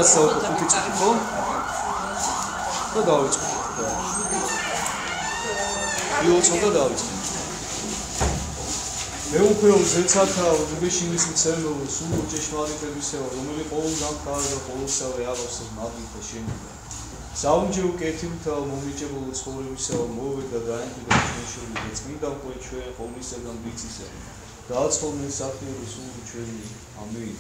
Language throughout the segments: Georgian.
So, ხუთი წუთი ხო? და დავიწყო. იოცოდა დავიწყო. მე უკვე ზეცათა უბეშინის მცემლო სულ ჭეშმარიტებისევა, რომელიც ყოველგან კარგა ყოველსავე აღავს მაგითა შენიდა. საუნჯეო კეთილთა მომიჭებულო ცხოვრებისევა მოვედა დაემკვიდრა ჩვენი წმინდა უკვე ჩვენ ყოვლისაგან ვიცისა. დააცხოვნე სახიების სულ ჩვენი. ამინ.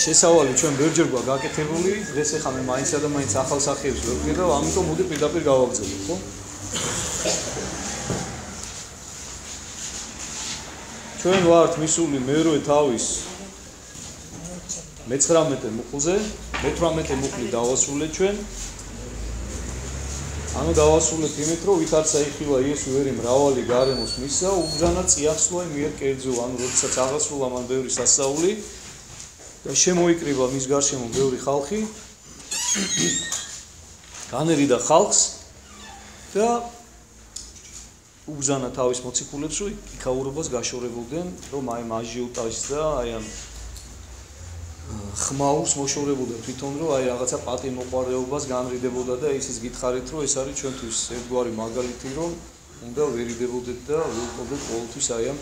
შესავალი ჩვენ ბევრჯერ გვაქვს გაკეთებული, დღეს ახლა მე მაინცსა და მაინც ახალ სახეებს ვეღვიე და ამიტომ მოდი პირდაპირ გავაგრძელოთ, ხო? ჩვენ ვართ მისული მერვე თავის 19 მუხლზე, მე-18 მუხლი დავასრულეთ ჩვენ. ანუ დავასრულეთ იმით, რომ ვითარცა იხილა იესო ვერი მრავალი გარემოს მისცა, უბრძანა წიახსლა მიერ კერძო, ანუ როდესაც აღასრულა მან ბევრი სასწაული და შემოიკრიბა მის გარშემო ბევრი ხალხი, განერიდა ხალხს და უბრძანა თავის მოციქულებს, რომ იქაურობას გაშორებოდნენ, რომ აი მაჟიუტაჟს და აი ამ ხმაურს მოშორებოდა თვითონ, რომ აი რაღაცა პატიმოყარეობას განრიდებოდა და ისიც გითხარით, რომ ეს არის ჩვენთვის ერთგვარი მაგალითი, რომ უნდა ვერიდებოდეთ და ვუყობდეთ ყოველთვის აი ამ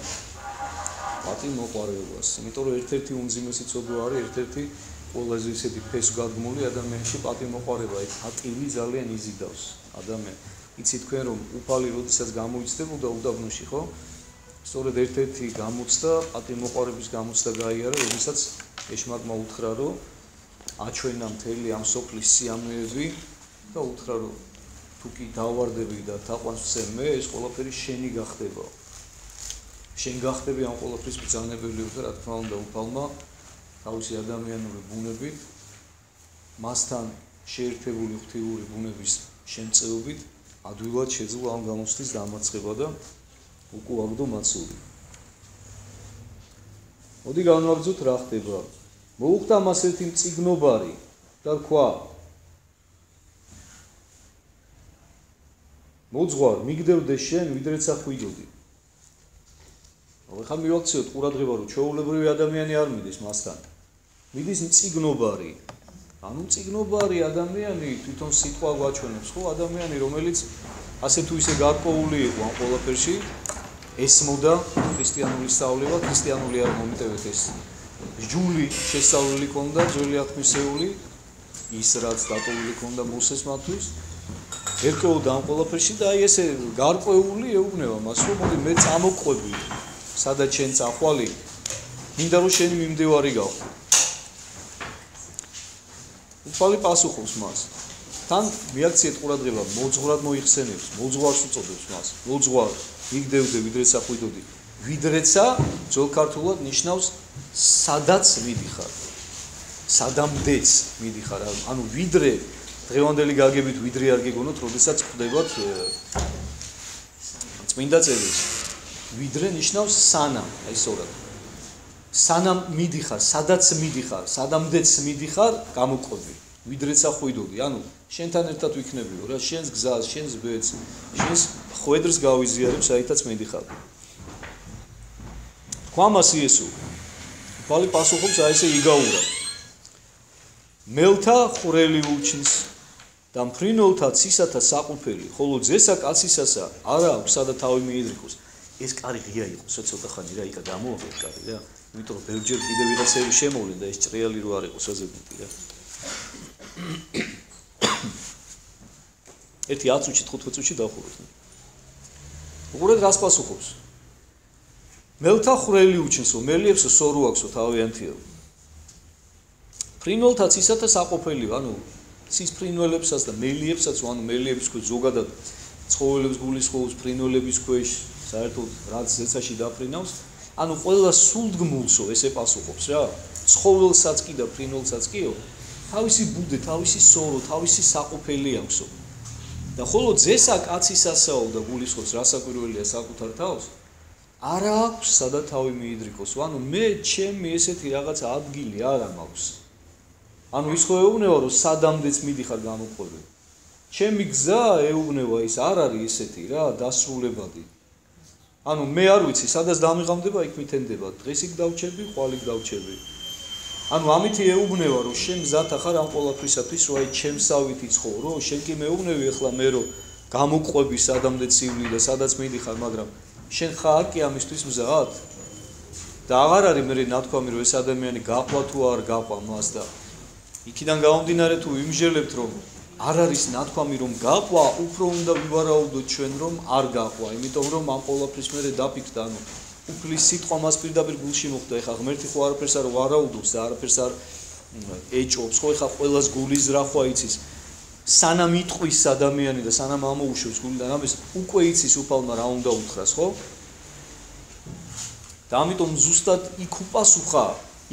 პატიმოყარეობას. იმიტომ რომ ერთ-ერთი უმძიმესი ცოდვა არის, ერთ-ერთი ყველაზე ისეთი ფესვგადგმული ადამიანში პატიმოყარეობა, ეს პატივი ძალიან იზიდავს ადამიანს. იცით თქვენ რომ უფალი როდესაც გამოიცდებოდა უდაბნოში, ხო? სწორედ ერთ-ერთი გამოცდა, პატიმოყარების გამოცდა გაიარა, როდესაც ეშმაკმა უთხრა, რომ აჩვენა მთელი ამ სოფლის სიამოვნებები და უთხრა, რომ თუ კი დავარდები და თაყვანს ვცემ მე, ეს ყველაფერი შენი გახდება. შენ გახდები ამ ყველაფრის ბრძანებელი და რა თქმა უნდა უფალმა თავისი ადამიანური ბუნებით მასთან შეერთებული ღვთიური ბუნების შემწეობით ადვილად შეძლო ამ გამოცდის დამარცხება და უკუაგდო მაცული. მოდი განვაგრძოთ რა ხდება. მოუხდა მას ერთი მწიგნობარი და თქვა: მოძღვარ, მიგდევდე შენ, ვიდრეცა ხვიდოდი. ახლა მივაქციოთ ყურადღება, რომ ჩვეულებრივი ადამიანი არ მიდის მასთან. მიდის მწიგნობარი. ანუ მწიგნობარი ადამიანი თვითონ სიტყვა გვაჩვენებს, ხო, ადამიანი, რომელიც ასე თუ ისე გარკვეული იყო ამ ყველაფერში, ესმოდა ქრისტიანული სწავლება, ქრისტიანული არ მომიტევეთ ეს. ჯული შესწავლილი ქონდა, ძველი აღთქმისეული, ის რაც დატოვილი ქონდა მოსეს მათთვის. ერკვეოდა ამ ყველაფერში და აი ესე გარკვეული ეუბნება მას, რომ მოდი მე წამოყვები. სადაც შენ წახვალი, მინდა რომ შენი მიმდევარი გავხო. უფალი პასუხობს მას. თან მიაქციეთ ყურადღება, მოძღვრად მოიხსენებს, მოძღვარს უწოდებს მას. მოძღვარ, მიგდევდე ვიდრეცა ხვიდოდი. ვიდრეცა ძველ ქართულად ნიშნავს სადაც მიდიხარ. სადამდეც მიდიხარ. ანუ ვიდრე დღევანდელი გაგებით ვიდრე არ გეგონოთ, როდესაც ხვდებათ წმინდა წერილში. ვიდრე ნიშნავს სანამ, აი სწორად. სანამ მიდიხარ, სადაც მიდიხარ, სადამდეც მიდიხარ, გამოყვები. ვიდრეცა ხვიდოდი, ანუ შენთან ერთად ვიქნებიო რა, შენს გზას, შენს ბედს, შენს ხვედრს გავიზიარებ, საითაც მიდიხარ. თქვა მას იესო. უფალი პასუხობს, აი ესე იგაურა. მელთა ხვრელი უჩნის და მფრინველთა ცისათა საყუფელი, ხოლო ძესა კაცისასა არა აქვს სადა თავი მიედრიქოს. ეს კარი ღია იყო, ცოტა ხანი რა იქა გამოაყენე კარი რა. იმიტომ რომ ბევრჯერ კიდე ვიღაცები შემოვლენ და ეს ჭრიალი რო არ იყოს აზებითი რა. ერთი 10 წუთში 15 წუთში დავხუროთ. უყურეთ რას პასუხობს. მელთა ხვრელი უჩნსო, მელიებსო სორო აქვსო თავიანთიო. ფრინველთაც ისათა საყოფელია, ანუ ცის ფრინველებსაც და მელიებსაც, ანუ მელიების ქვეშ ზოგადად ცხოველებს გულისხმობს, ფრინველების ქვეშ საერთოდ რაც ზეცაში დაფრინავს, ანუ ყველა სულდგმულსო ეს ეპასუხობს რა. ცხოველსაც კი და ფრინველსაც კიო, თავისი ბუდე, თავისი სორო, თავისი საყოფელი აქვსო. და ხოლო ძესა კაცისასაო და გულისხმობს რასაკვირველია საკუთარ თავს, არა აქვს სადაც თავი მიიდრიქოს. ანუ მე ჩემი ესეთი რაღაცა ადგილი არ მაქვს. ანუ ის ხო ეუბნება რომ სადამდეც მიდიხარ გამოყვებით. ჩემი გზა ეუბნება ის არ არის ესეთი რა, დასრულებადი. ანუ მე არ ვიცი სადაც დამიღამდება იქ მითენდება. დღეს იქ დავჩები, ხვალ იქ დავჩები. ანუ ამითი ეუბნება რომ შენ მზად ახარ ამ ყველაფრისათვის, რომ აი ჩემსავითი ცხოვრო, შენ კი მეუბნები ახლა მე რომ გამოყვები სადამდე ცივლი და სადაც მიდიხარ, მაგრამ შენ ხარ კი ამისთვის მზად? და აღარ არის მე ნათქვამი რომ ეს ადამიანი გაყვა თუ არ გაყვა მას და იქიდან გამომდინარე თუ იმჟელებთ რომ არ არის ნათქვამი რომ გაყვა, უფრო უნდა ვივარაუდოთ ჩვენ რომ არ გაყვა, იმიტომ რომ ამ ყველაფრის მერე დაფიქრდა, ანუ უფლის სიტყვა მას პირდაპირ გულში მოხვდა. ეხლა ღმერთი ხო არაფერს არ ვარაუდობს და არაფერს არ ეჭობს, ხო ეხლა ყველას გულის ზრახვა იცის. სანამ იტყვის ადამიანი და სანამ ამოუშვებს გულიდან ამას, უკვე იცის უფალმა რა უნდა უთხრას, ხო? და ამიტომ ზუსტად იქ უპასუხა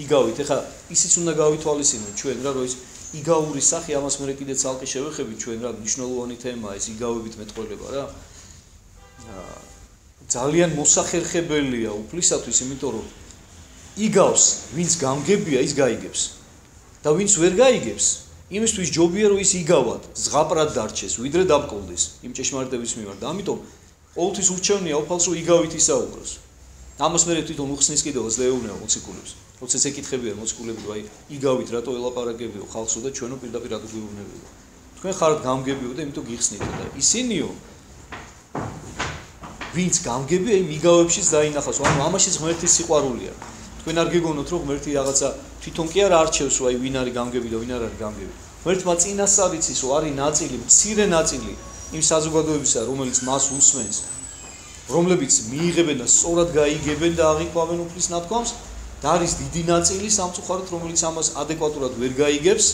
იგავით. ეხლა ისიც უნდა გავითვალისწინოთ ჩვენ რა, რომ ის იგაური სახე ამას მე კიდე ცალკე შევეხებით ჩვენ რა, მნიშვნელოვანი თემაა ეს იგავებით მეტყველება რა. ძალიან მოსახერხებელია უფლისათვის, იმიტომ რომ იგავს ვინც გამგებია ის გაიგებს და ვინც ვერ გაიგებს იმისთვის ჯობია რომ ის იგავად ზღაპრად დარჩეს ვიდრე დაბკოლდეს იმ ჭეშმარიტების მიმართ და ამიტომ ყოველთვის ურჩევნია უფალს რომ იგავით ისაუბროს. ამას მე თვითონ უხსნის კიდევაც ეუბნება მოციქულებს, როდესაც ეკითხებიან მოციქულები რომ აი იგავით რატო ელაპარაკებიო ხალხსო და ჩვენო პირდაპირ რატო გვიუბნებიო. თქვენ ხართ გამგებიო და იმიტომ გიხსნით და ისინიო ვინც გამგებია იმ იგავებშიც დაინახავს, ანუ ამაშიც ღმერთის სიყვარულია. თქვენ არ გეგონოთ რომ ღმერთი რაღაცა თვითონ კი არ არჩევს რომ აი ვინ არის გამგები და ვინ არ არის გამგები. ღმერთმა წინასწარ იცის რომ არის ნაწილი, მცირე ნაწილი იმ საზოგადოებისა, რომელიც მას უსმენს, რომლებიც მიიღებენ და სწორად გაიგებენ და აღიქვამენ უფლის ნათქვამს და არის დიდი ნაწილი სამწუხაროდ, რომელიც ამას ადეკვატურად ვერ გაიგებს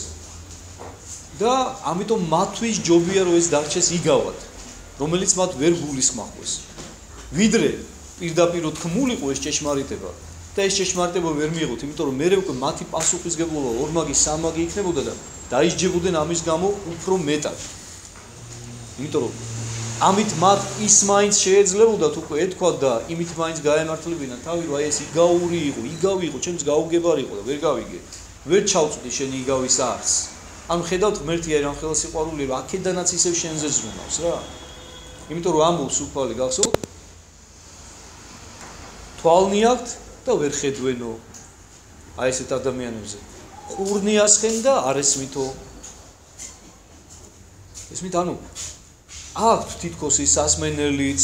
და ამიტომ მათთვის ჯობია რომ ეს დარჩეს იგავად, რომელიც მათ ვერ გულისხმავს. ვიდრე პირდაპირ თქმულიყო ეს ჭეშმარიტება და ეს ჭეშმარიტება ვერ მიიღოთ, იმიტომ რომ მე უკვე მათი პასუხისგებლობა ორმაგი სამაგი იქნებოდა და დაისჯებოდნენ ამის გამო უფრო მეტად. იმიტომ რომ ამით მათ ის მაინც შეეძლებოდათ უკვე ეთქვათ და იმით მაინც გაემართლებინათ თავი რომ აი ეს იგავური იყო, იგავი იყო, ჩემს გაუგებარი იყო და ვერ გავიგე. ვერ ჩავწვდი შენი იგავის არს. ანუ ხედავთ ღმერთი აი რამხელა სიყვარული რომ აქედანაც ისევ შენზე ზრუნავს რა. იმიტომ რომ ამბობს უფალი გახსოვთ თვალნი აქვთ და ვერ ხედვენო აი ესეთ ადამიანებზე. ყურნი ასხენ და არ ესმითო. ესმით ანუ აქვთ თითქოს ის სასმენელიც,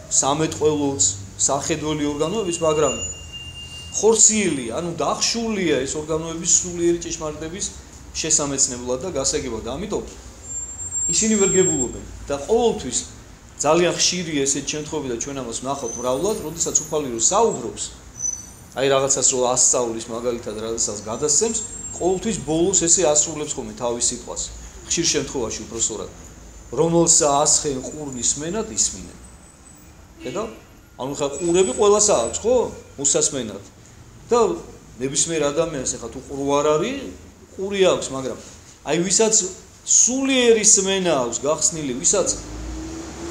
სამეთყველოც, სახედველი ორგანოებიც, მაგრამ ხორციელი, ანუ დახშულია ეს ორგანოების სულიერი ჭეშმარიტების შესამეცნებლად და გასაგებად. ამიტომ ისინი ვერ გებულობენ და ყოველთვის ძალიან ხშირია ესეთ შემთხვევები და ჩვენ ამას ვნახავთ მრავლად, როდესაც უფალი რო საუბრობს, აი რაღაცას რო ასწავლის მაგალითად, რაღაცას გადასცემს, ყოველთვის ბოლოს ესე ასრულებს ხოლმე თავის სიტყვას. ხშირ შემთხვევაში უბრალოდ რომელსა ასხენ ყურნის სმენად ისმინენ. ხედავ? ანუ ხა ყურები ყველას აქვს, ხო? მოსასმენად. და ნებისმიერ ადამიანს ეხა თუ ყური არ არის, ყური აქვს, მაგრამ აი ვისაც სულიერი სმენა აქვს გახსნილი, ვისაც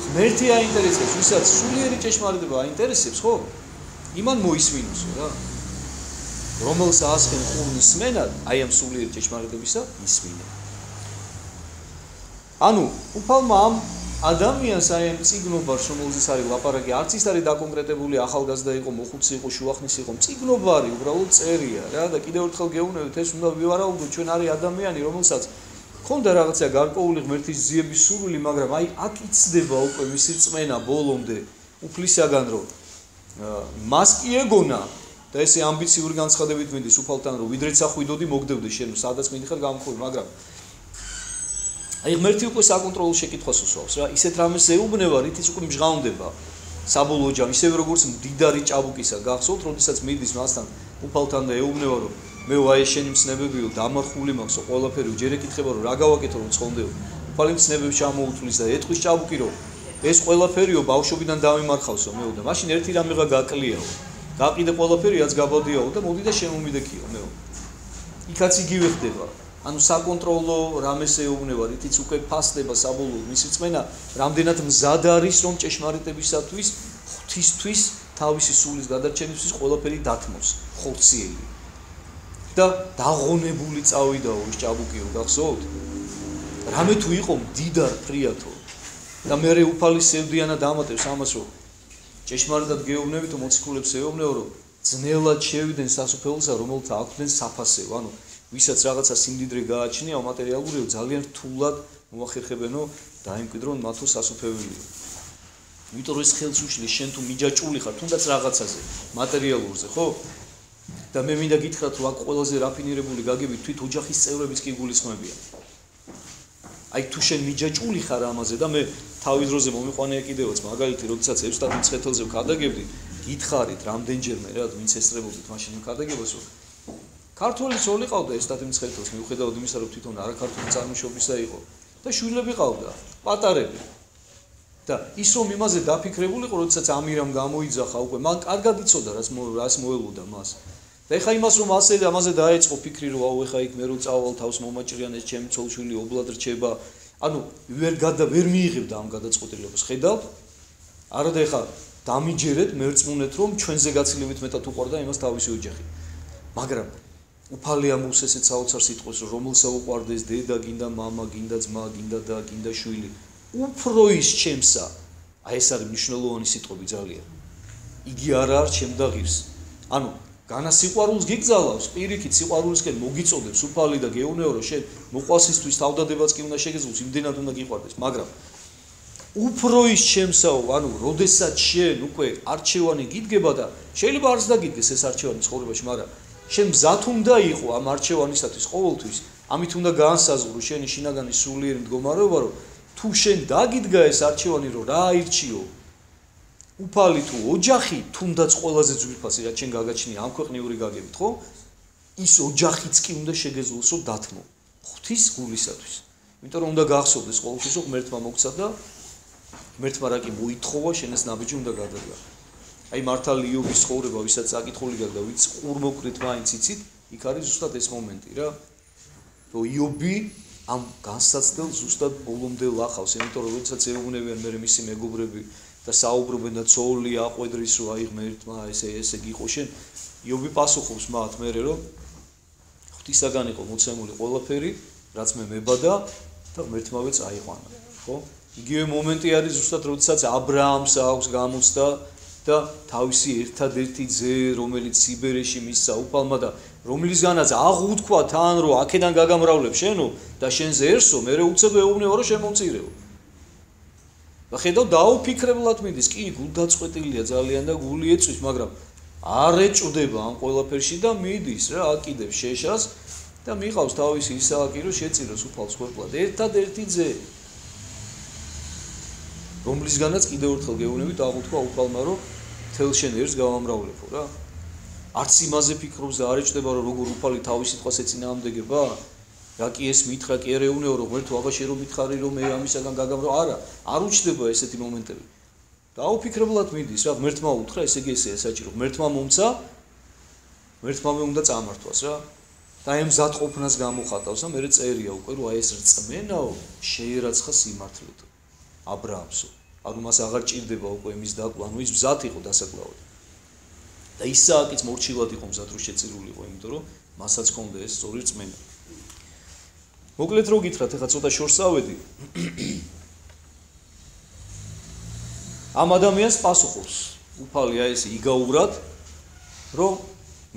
ღმერთი აინტერესებს, ვისაც სულიერი ჭეშმარიტება აინტერესებს, ხო? იმან მოისმინოსო რა. რომელსა ასხენ ყურნის სმენად, აი ამ სულიერი ჭეშმარიტებისა ისმინენ. ანუ უფალმა ამ ადამიანს აი ამ წიგნობას, რომელზეც არის ლაპარაკი, არც ის არის დაკონკრეტებული ახალგაზრდა იყო, მოხუცი იყო, შუახნის იყო, წიგნობარი უბრალოდ წერია რა და კიდევ ერთხელ გეუბნებით, ეს უნდა ვივარაუდოთ, ჩვენ არის ადამიანი, რომელსაც ქონდა რაღაცა გარკვეული ღმერთის ძიების სურვილი, მაგრამ აი აქ იცდება უკვე მისი რწმენა ბოლომდე უფლისაგან, რომ მას კი ეგონა და ესე ამბიციური განცხადებით მინდის უფალთან, რომ ვიდრეც ახვიდოდი მოგდევდე შენ, სადაც მინდიხარ გამოვხდი, მაგრამ აი ღმერთი უკვე საკონტროლო შეკითხვას უსვავს რა, ისეთ რამეს ეუბნება, რითიც უკვე მჟღავნდება საბოლოო ჯამში, ისევე როგორც მდიდარი ჭაბუკისა გახსოვთ, როდესაც მიდის მასთან უფალთან და ეუბნება, რომ მე ვაი შენი მცნებებიო დამარხული მაქვსო ყველაფერი ჯერ ეკითხება რომ რა გავაკეთო რომ ცხონდეო უფალი მცნებებს ჩამოუთვლის და ეთქვის ჭაბუკი რომ ეს ყველაფერიო ბავშვობიდან დავიმარხავსო მეო და მაშინ ერთი რამეღა გაკლიაო გაყიდე ყველაფერი რაც გაბადიაო და მოდი და შემომიდექიო მეო იქაც იგივე ხდება ანუ საკონტროლო რამეს ეუბნება რითიც უკვე ფასდება საბოლოოდ მისი წმენა რამდენად მზად არის რომ ჭეშმარიტებისათვის ღვთისთვის თავისი სულის გადარჩენისთვის ყველაფერი დათმოს ხორციელი და დაღონებული წავიდაო ის ჭაბუკიო გახსოვთ რამე თუ იყო მდიდარ ფრიათო და მე უფალი სევდიანად ამატებს ამას რომ ჭეშმარიტად გეუბნებით თუ მოციქულებს ეუბნეო რომ ძნელად შევიდნენ სასუფეველსა რომელთა აქვდნენ საფასეო ანუ ვისაც რაღაცა სიმდიდრე გააჩნია მატერიალურიო ძალიან რთულად მოახერხებენო დაიმკვიდრონ მათო სასუფეველიო იმიტომ რომ ეს ხელს უშლის შენ თუ მიჯაჭული ხარ თუნდაც რაღაცაზე მატერიალურზე ხო და მე მინდა გითხრათ რომ აქ ყველაზე რაფინირებული გაგებით თვით ოჯახის წევრებიც კი გულისხმებიან აი თუ შენ მიჯაჭული ხარ ამაზე და მე თავის დროზე მომიყვანია კიდევაც მაგალითი როდესაც ევსტათი მცხეთელზე ვქადაგებდი გითხარით რამდენჯერმე რა ვინც ესწრებოდით მაშინ ვქადაგებას რომ ქართველი ძოლი ყავდა ევსტათი მცხეთელს მიუხედავად იმისა რომ თვითონ არაქართული წარმოშობისა იყო და შვილები ყავდა პატარები და ის რომ იმაზე დაფიქრებულიყო როდესაც ამირამ გამოიძახა უკვე მან კარგად იცოდა რას მოელოდა მას და ეხა იმას რომ ამაზე დაეწყო ფიქრი რომ აუ ეხა იქ მე რო წავალ თავს მომაჭრიან ეს ჩემი ცოლ-შვილი ობლად რჩება ანუ ვერ მიიღებდა ამ გადაწყვეტილებას ხედავთ არა და ეხა დამიჯერეთ მერწმუნეთ რომ ჩვენზე გაცილებით მეტად უყვარდა იმას თავისი ოჯახი მაგრამ უფალი ამოს ესეც საოცარ სიტყვას რომ რომელსა უყვარდეს დედა გინდა მამა გინდა ძმა გინდა და გინდა შვილი უფრო ის ჩემსა აი ეს არის მნიშვნელოვანი სიტყვები ძალიან იგი არა არ ჩემდა ღირს ანუ განა სიყვარულს გიგზავნავს პირიქით სიყვარულისკენ მოგიწოდებს უფალი და გეუბნეო რომ შენ მოყვასისთვის თავდადებაც კი უნდა შეგეძლოს იმდენად უნდა გიყვარდეს მაგრამ უფრო ის ჩემსაო ანუ როდესაც შენ უკვე არჩევანი გიდგება და შეიძლება არც დაგიდგეს ეს არჩევანი ცხოვრებაში მაგრამ შენ მზად უნდა იყო ამ არჩევანისათვის ყოველთვის ამით უნდა გაანსაზღვრო შენი შინაგანი სულიერი მდგომარეობა რომ თუ შენ დაგიდგა ეს არჩევანი რომ რა აირჩიო უფალი თუ ოჯახი თუნდაც ყველაზე ძვირფასი რაც შენ გაგაჩნია ამ ქვეყნიური გაგებით ხო ის ოჯახიც კი უნდა შეგეძლოს რომ დათმო ღვთის გულისათვის იმიტომ რომ უნდა გახსოვდეს ყოველთვის რომ ღმერთმა მოგცა და ღმერთმა რა კი მოითხოვა შენ ეს ნაბიჯი უნდა გადადგა აი მართალი იობის ცხოვრება ვისაც აკითხული გაქვს და ვიც ყურმოկრით მაინც იცით იქ არის ზუსტად ეს მომენტი რა რომ იობი ამ განსაცდელ ზუსტად ბოლომდე ლახავს იმიტომ რომ როდესაც ეუბნებიან მე მისი მეგობრები და საუბრობენ და ცოლი აყვედრის რომ აი ღმერთმა ესე გიყო შენ იობი პასუხობს მათ მე რომ ღვთისაგან იყო მოცემული ყველაფერი რაც მე მებადა და ღმერთმავე წაიყვანა ხო იგივე მომენტი არის ზუსტად როდესაც აბრაამს აქვს გამოცდა და თავისი ერთადერთი ძე რომელიც სიბერეში მისცა უფალმა და რომლისგანაც აღუთქვა თან რომ აქედან გაგამრავლებ შენო და შენზეერსო მე უცებ ეუბნეო რომ შემომწირეო და ხედავ დაუფიქრებლად მიდის კი გულდაწყვეტილია ძალიან და გული ეწვის მაგრამ არ ეჭვდება ამ ყველაფერში და მიდის რა აკიდებს შეშას და მიყავს თავისი ისააკი რომ შეწიროს უფალს ხვეპლად ერთადერთი ძე რომლისგანაც კიდევ ერთხელ გეუბნებით აღუთქვა უფალმა რომ თელ შენ ერთს გავამრავლებო რა არც იმაზე ფიქრობს და არ ეჭვდება რომ როგორ უფალი თავის სიტყვას ეწინააღმდეგება რა კი ეს მითხრა კი არ ეუნეო რომ ღმერთო აბა შენ რომ მითხარი რომ მე ამისაგან გაგამრავ არა არ უჩნდება ესეთი მომენტები დაუფიქრებლად მიდის რა ღმერთმა უთხრა ესე იგი ესეა საჭირო ღმერთმა მომცა ღმერთმავე უნდა წამართვას რა და აი მზად ყოფნას გამოხატავს და მე წერია უკვე რომ აი ეს რწმენაო შეერაცხა სიმართლეთ აბრაამსო ანუ მას აღარ ჭირდება უკვე იმის დაკლა ანუ ის მზად იყო დასაკლავად და ისააკიც მორჩილად იყო მზად რომ შეწირულიყო იმიტომ რომ მასაც ჰქონდა ეს სწორი რწმენა მოკლედ რო გითხრათ ეხლა ცოტა შორს ავედი ამ ადამიანს პასუხობს უფალი აი ესე იგაურად რომ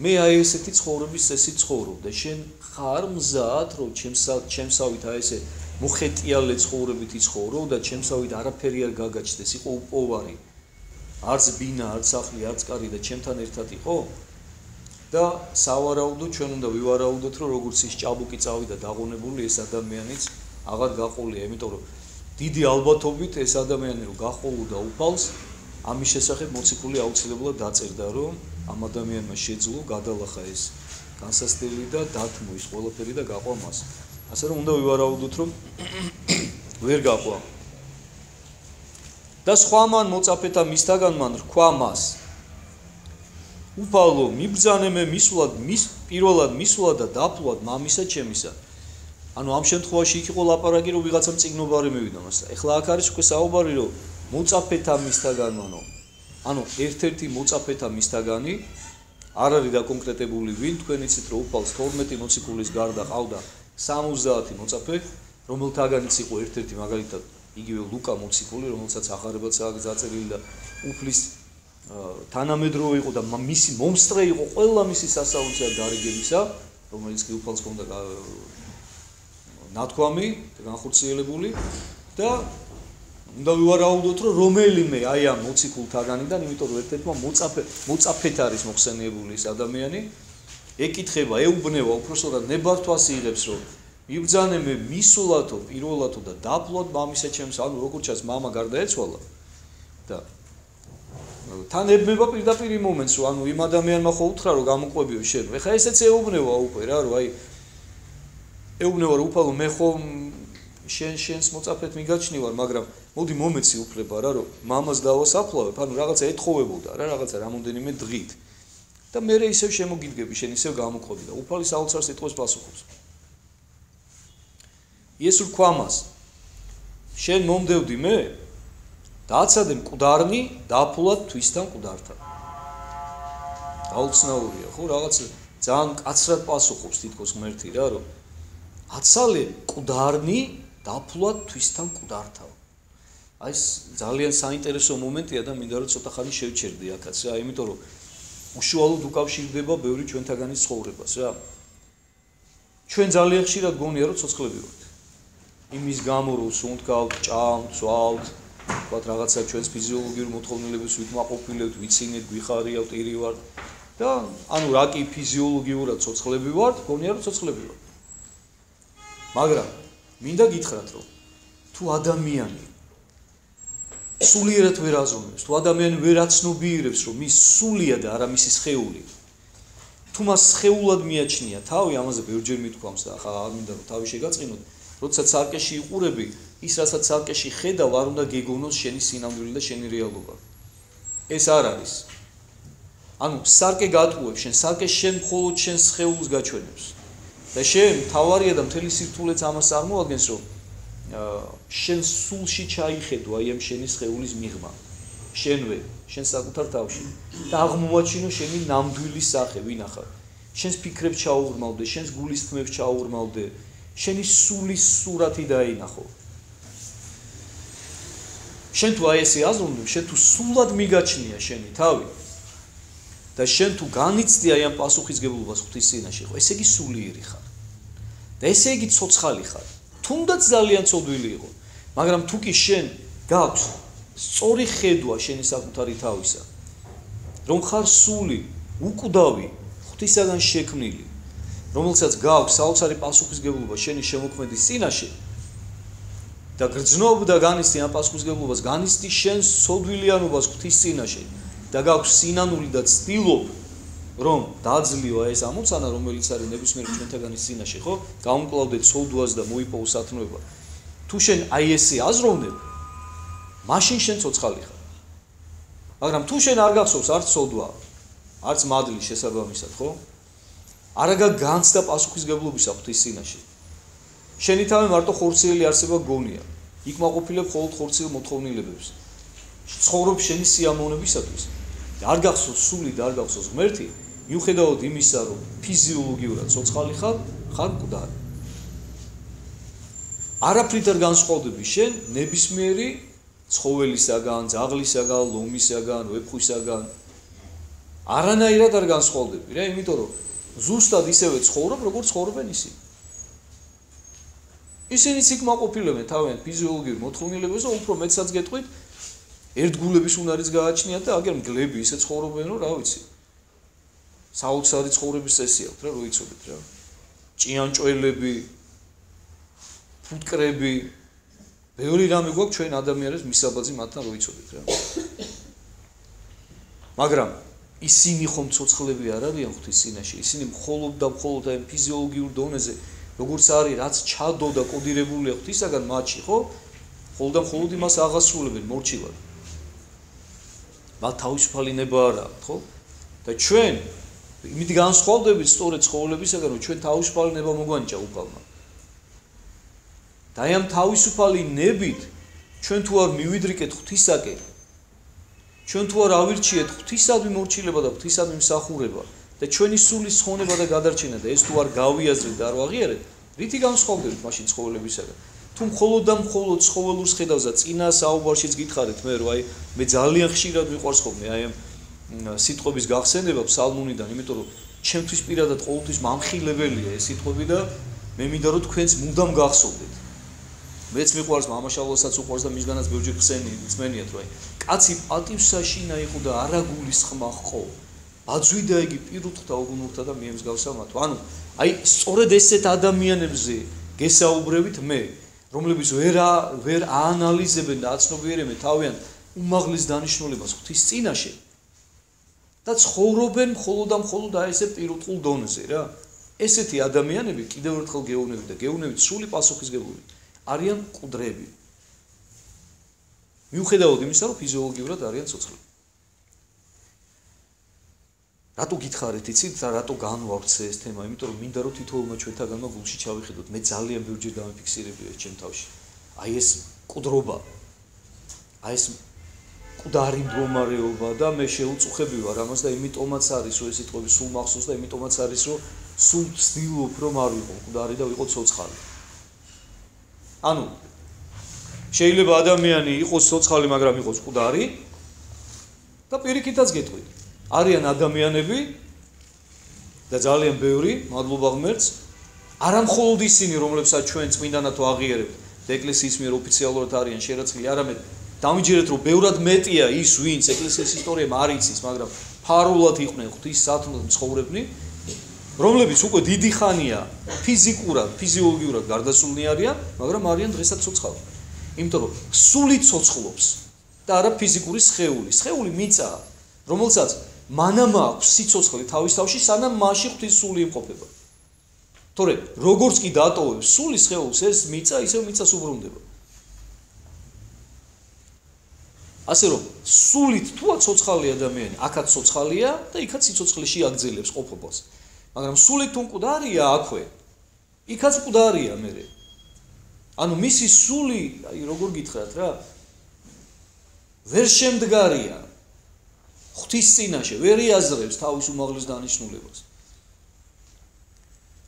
მე აი ესეთი ცხოვრების წესი ცხოვრობ და შენ ხარ მზად რომ ჩემსავით აი ესე მოხეტიალე ცხოვრებით იცხოვრო და ჩემსავით არაფერი არ გაგაჩნდეს იყო უპოვარი არც ბინა არც სახლი არც კარი და ჩემთან ერთად იყო და სავარაუდოდ ჩვენ უნდა ვივარაუდოთ რომ როგორც ის ჭაბუკი წავიდა დაღონებული ეს ადამიანიც აღარ გაყოლია იმიტომ რომ დიდი ალბათობით ეს ადამიანი რომ გაყოლოდა უფალს ამის შესახებ მოციქული აუცილებლად დაწერდა რომ ამ ადამიანმა შეძლო გადალახა ეს განსასწრელი და დათმო ის ყველაფერი და გაყვა მას. ასე რომ უნდა ვივარაუდოთ, რომ ვერ გაყვა. და სხვა მან მოწაფეთა მისთაგან მან რქვა მას. უფალო მიბრძანე მე მისვლად მის პირველად მისვლად და დაფლად მამისა ჩემისა. ანუ ამ შემთხვევაში იქ იყო ლაპარაკი რომ ვიღაცამ წიგნობარი მივიდა მას. ეხლა აქ არის უკვე საუბარი რომ მოწაფეთა მისთაგანმანო. ანუ ერთ-ერთი მოწაფეთა მისთაგანი არ არის დაკონკრეტებული ვინ, თქვენ იცით რომ უფალს 12 მოციქულის გარდა ყავდა 70 მოწაფე, რომელთაგანიც იყო ერთ-ერთი მაგალითად იგივე ლუკა მოციქული, რომელსაც ახარებაც აქვს დაწერილი და უფლის თანამედროვე იყო და მისი მომსწრე იყო ყველა მისი სასაუცე დარიგებისა, რომელიც კი უფალს ჰქონდა ნათქვამი და განხორციელებული და უნდა ვივარაუდოთ რომ რომელიმე აი ამ მოციქულთაგანიდან, იმიტომ რომ ერთ-ერთმა მოწაფეთ არის მოხსენიებული ეს ადამიანი, ეკითხება, ეუბნება უпроსტად ნებართვას იღებს რომ მიბრძანე მე მისულათო პირველათო და დაფლოთ მამისა ჩემს, ანუ როგორც ჩანს მამა გარდაეცვალა და თან ებმება პირდაპირ იმ მომენტს რომ ანუ იმ ადამიანმა ხო უთხრა რომ გამოყვებიო შენ. ეხლა ესეც ეუბნება უკვე რა რომ აი ეუბნება რომ უფალო მე ხო შენს მოწაფეთ მიგაჩნივარ, მაგრამ მოდი მომეცი უფლება რა რომ მამას დავასაფლავებ, ანუ რაღაცა ეთხოვებოდა რა რაღაცა რამოდენიმე დღით. და მე ისევ შემოგიდგები შენ ისევ გამოყვები და უფალი საოცარ სიტყვას პასუხობს. იესო რქვა მას შენ მომდევდი მე დააცადე მკვდარნი დაფულად თვისთან მკვდართან. გაუცნაურია ხო რაღაც ძალიან კაცრად პასუხობს თითქოს ღმერთი რა რომ აცალე მკვდარნი დაფულად თვისთან მკვდართან. აი ეს ძალიან საინტერესო მომენტია და მინდა რომ ცოტა ხანი შევჩერდე აქაც რა, იმიტომ რომ უშუალოდ უკავშირდება ბევრი ჩვენთაგანის ცხოვრებას რა. ჩვენ ძალიან ხშირად გონია რომ ცოცხლები ვართ. იმის გამო რომ სუნთქავთ, ჭამთ, ცვალთ, ვთქვათ რაღაცა ჩვენს ფიზიოლოგიურ მოთხოვნილებას ვითმაყოფილებთ, ვიცინეთ, გვიხარიავთ, iri ვართ და ანუ რა კი ფიზიოლოგიურად ცოცხლები ვართ, გონია რომ ცოცხლები ვართ. მაგრამ მინდა გითხრათ რომ თუ ადამიანი სულიერად ვერ აზროვნებს, თუ ადამიანი ვერ აცნობიერებს რომ ის სულია და არა მისი სხეული, თუ მას სხეულად მიაჩნია თავი, ამაზე ბევრჯერ მithქვამს და ახლა არ მინდა რომ თავი შეგაწყინოთ, როდესაც სარკეში იყურები, ის რასაც სარკეში ხედავ, არ უნდა გეგონოს შენი სინამდვილე და შენი რეალობა. ეს არ არის. ანუ სარკე გატყუებს შენ, სარკე შენ მხოლოდ შენ სხეულს გაჩვენებს. და შენ თავარია და მთელი სირთულეც ამას წარმოადგენს, რომ შენ სულში ჩაიხედო აი ამ შენი სხეულის მიღმა. შენვე, შენ საკუთარ თავში და აღმოაჩინო შენი ნამდვილი სახე, ვინ ახარ. შენს ფიქრებს ჩაუღრმავდე, შენს გულის თმებს ჩაუღრმავდე, შენი სულის სურათი დაინახო. შენ თუ აი ესე აზროვნებ, შენ თუ სულად მიგაჩნია შენი თავი და შენ თუ განიცდი აი ამ პასუხისგებლობას ღვთის წინაშე, ხო, ესე იგი სულიერი ხარ. და ესე იგი ცოცხალი ხარ. თუნდაც ძალიან ცოდვილი იყო, მაგრამ თუ კი შენ გაქვს სწორი ხედვა შენი საკუთარი თავისა, რომ ხარ სული, უკვდავი, ღვთისაგან შექმნილი, რომელსაც გაქვს საოცარი პასუხისგებლობა შენი შემოქმედის წინაშე და გრძნობ და განიცდი ამ პასუხისგებლობას, განიცდი შენს სოდვილიანობას ღვთის წინაშე და გაქვს სინანული და ცდილობ რომ დაძლიო ეს ამოცანა, რომელიც არის ნებისმიერ ჩვენთაგანის წინაშე, ხო? გაუმკლავდეთ სოდვას და მოიპოვო სათნოება. თუ შენ აი ესე აზროვნებ, მაშინ შენ ცოცხალი ხარ. მაგრამ თუ შენ არ გახსოვს არც სოდვა, არც მადლი შესაბამისად, ხო? არაგა განცდა პასუხისგებლობისა ღვთის წინაშე. შენი თავი მარტო ხორციელი არსება გონია. იქ მაყოფილებ მხოლოდ ხორციელ მოთხოვნილებებს. ცხოვრობ შენი სიამოვნებისათვის. არ გახსოვს სული და არ გახსოვს ღმერთი, მიუხედავად იმისა, რომ ფიზიოლოგიურად ცოცხალი ხარ, ხარ მკვდარი. არაფრით არ განსხვავდები შენ ნებისმიერი ცხოველისაგან, ძაღლისაგან, ლომისაგან, ვეფხვისაგან. არანაირად არ განსხვავდები რა, იმიტომ რომ ზუსტად ისევე ცხოვრობ, როგორც ცხოვრობენ ისინი. ისინიც იქ მაყოფილებენ თავიანთ ფიზიოლოგიურ მოთხოვნილებებს და უფრო მეტსაც გეტყვით, ერთგულების უნარიც გააჩნიათ და აგერ მგლები ისე ცხოვრობენ, რომ რა ვიცი. საოცარი ცხოვრების წესი აქვთ რა, რო იცოდეთ რა. ჭიანჭველები, ფუტკრები, ბევრი რამე გვაქვს ჩვენ ადამიანებს მისაბაძი მათთან რო იცოდეთ რა. მაგრამ ისინი ხომ ცოცხლები არ არიან ღვთის წინაშე, ისინი მხოლოდ და მხოლოდ აი ფიზიოლოგიურ დონეზე, როგორც არის, რაც ჩადო და კოდირებულია ღვთისაგან მათში, ხო? მხოლოდ და მხოლოდ იმას აღასრულებენ მორჩილად. მათ თავისუფალი ნება არ აქვთ, ხო? და ჩვენ იმით განსხვავდებით სწორედ ცხოველებისაგან, რომ ჩვენ თავისუფალი ნება მოგვანიჭა უფალმა. და აი ამ თავისუფალი ნებით ჩვენ თუ არ მივიდრიკეთ ღვთისაკენ, ჩვენ თუ არ ავირჩიეთ ღვთისადმი მორჩილება და ღვთისადმი მსახურება და ჩვენი სულის ხონება და გადარჩენა და ეს თუ არ გავიაზრეთ და არ ვაღიარეთ, რითი განსხვავდებით მაშინ ცხოველებისაგან? თუ მხოლოდ და მხოლოდ ცხოველურს ხედავს და წინა საუბარშიც გითხარით მე, რომ აი მე ძალიან ხშირად მიყვარს ხოლმე აი ამ სიტყვების გახსენება ფსალმუნიდან, იმიტომ რომ ჩემთვის პირადად ყოველთვის მამხილებელია ეს სიტყვები და მე მინდა რომ თქვენც მუდამ გახსოვდეთ. მეც მიყვარს მამაშალოსაც უყვარს და მისგანაც ბევრჯერ ხსენიათ, რომ აი კაცი პატივსაშინა იყო და არა გულისხმა ჰყო. ბაძვიდა იგი პირუთხთა უგუნურთა და მიემსგავსა მათ. ანუ აი სწორედ ესეთ ადამიანებზე გესაუბრებით მე, რომლებიც ვერ აანალიზებენ და აცნობიერებენ თავიანთ უმაღლეს დანიშნულებას ღვთის წინაშე და ცხოვრობენ მხოლოდ და მხოლოდ აი ესე პირუთხულ დონეზე რა. ესეთი ადამიანები კიდევ ერთხელ გეუბნები და გეუბნებით სრული პასუხისგებლობით არიან მკვდრები. მიუხედავად იმისა, რომ ფიზიოლოგიურად არიან ცოცხლები. რატო გითხარით, იცით და რატო განვავრცე ეს თემა? იმიტომ რომ მინდა რომ თითოეულმა ჩვენთაგანმა გულში ჩავიხედოთ. მე ძალიან ბევრჯერ დამიფიქსირებია ეს ჩემ თავში. აი ეს მკვდრობა, აი ეს მკვდარი მდგომარეობა და მე შეუწუხები ვარ ამას და იმიტომაც არის რომ ეს სიტყვები სულ მახსოვს და იმიტომაც არის რომ სულ ვცდილობ რომ არ ვიყო მკვდარი და ვიყო ცოცხალი. ანუ შეიძლება ადამიანი იყოს ცოცხალი, მაგრამ იყოს მკვდარი და პირიქითაც გეტყვით. არიან ადამიანები და ძალიან ბევრი, მადლობა ღმერთს, არა მხოლოდ ისინი, რომლებსაც ჩვენ წმინდანად ვაღიარებთ და ეკლესიის მიერ ოფიციალურად არიან შერაცხილი, არამედ დამიჯერეთ, რომ ბევრად მეტია ის, ვინც ეკლესიის ისტორიამ არ იცის, მაგრამ ფარულად იყვნენ ღვთის სათნოდ მცხოვრებნი, რომლებიც უკვე დიდი ხანია ფიზიკურად, ფიზიოლოგიურად გარდაცვლილნი არიან, მაგრამ არიან დღესაც ცოცხალი. იმიტომ რომ სული ცოცხლობს და არა ფიზიკური სხეული. სხეული მიწაა, რომელსაც მანამ აქვს სიცოცხლე თავის თავში, სანამ მასში ღვთის სული იმყოფება. თორე როგორც კი დატოვებს სული სხეულს, ეს მიწა ისევ მიწას უბრუნდება. ასე რომ სულით თუა ცოცხალი ადამიანი, აქაც ცოცხალია და იქაც სიცოცხლეში აგრძელებს ყოფობას. მაგრამ სულით თუ მკვდარია აქვე, იქაც მკვდარია მერე. ანუ მისი სული, აი როგორ გითხრათ რა, ვერ შემდგარია ღვთის წინაშე, ვერ იაზრებს თავის უმაღლეს დანიშნულებას.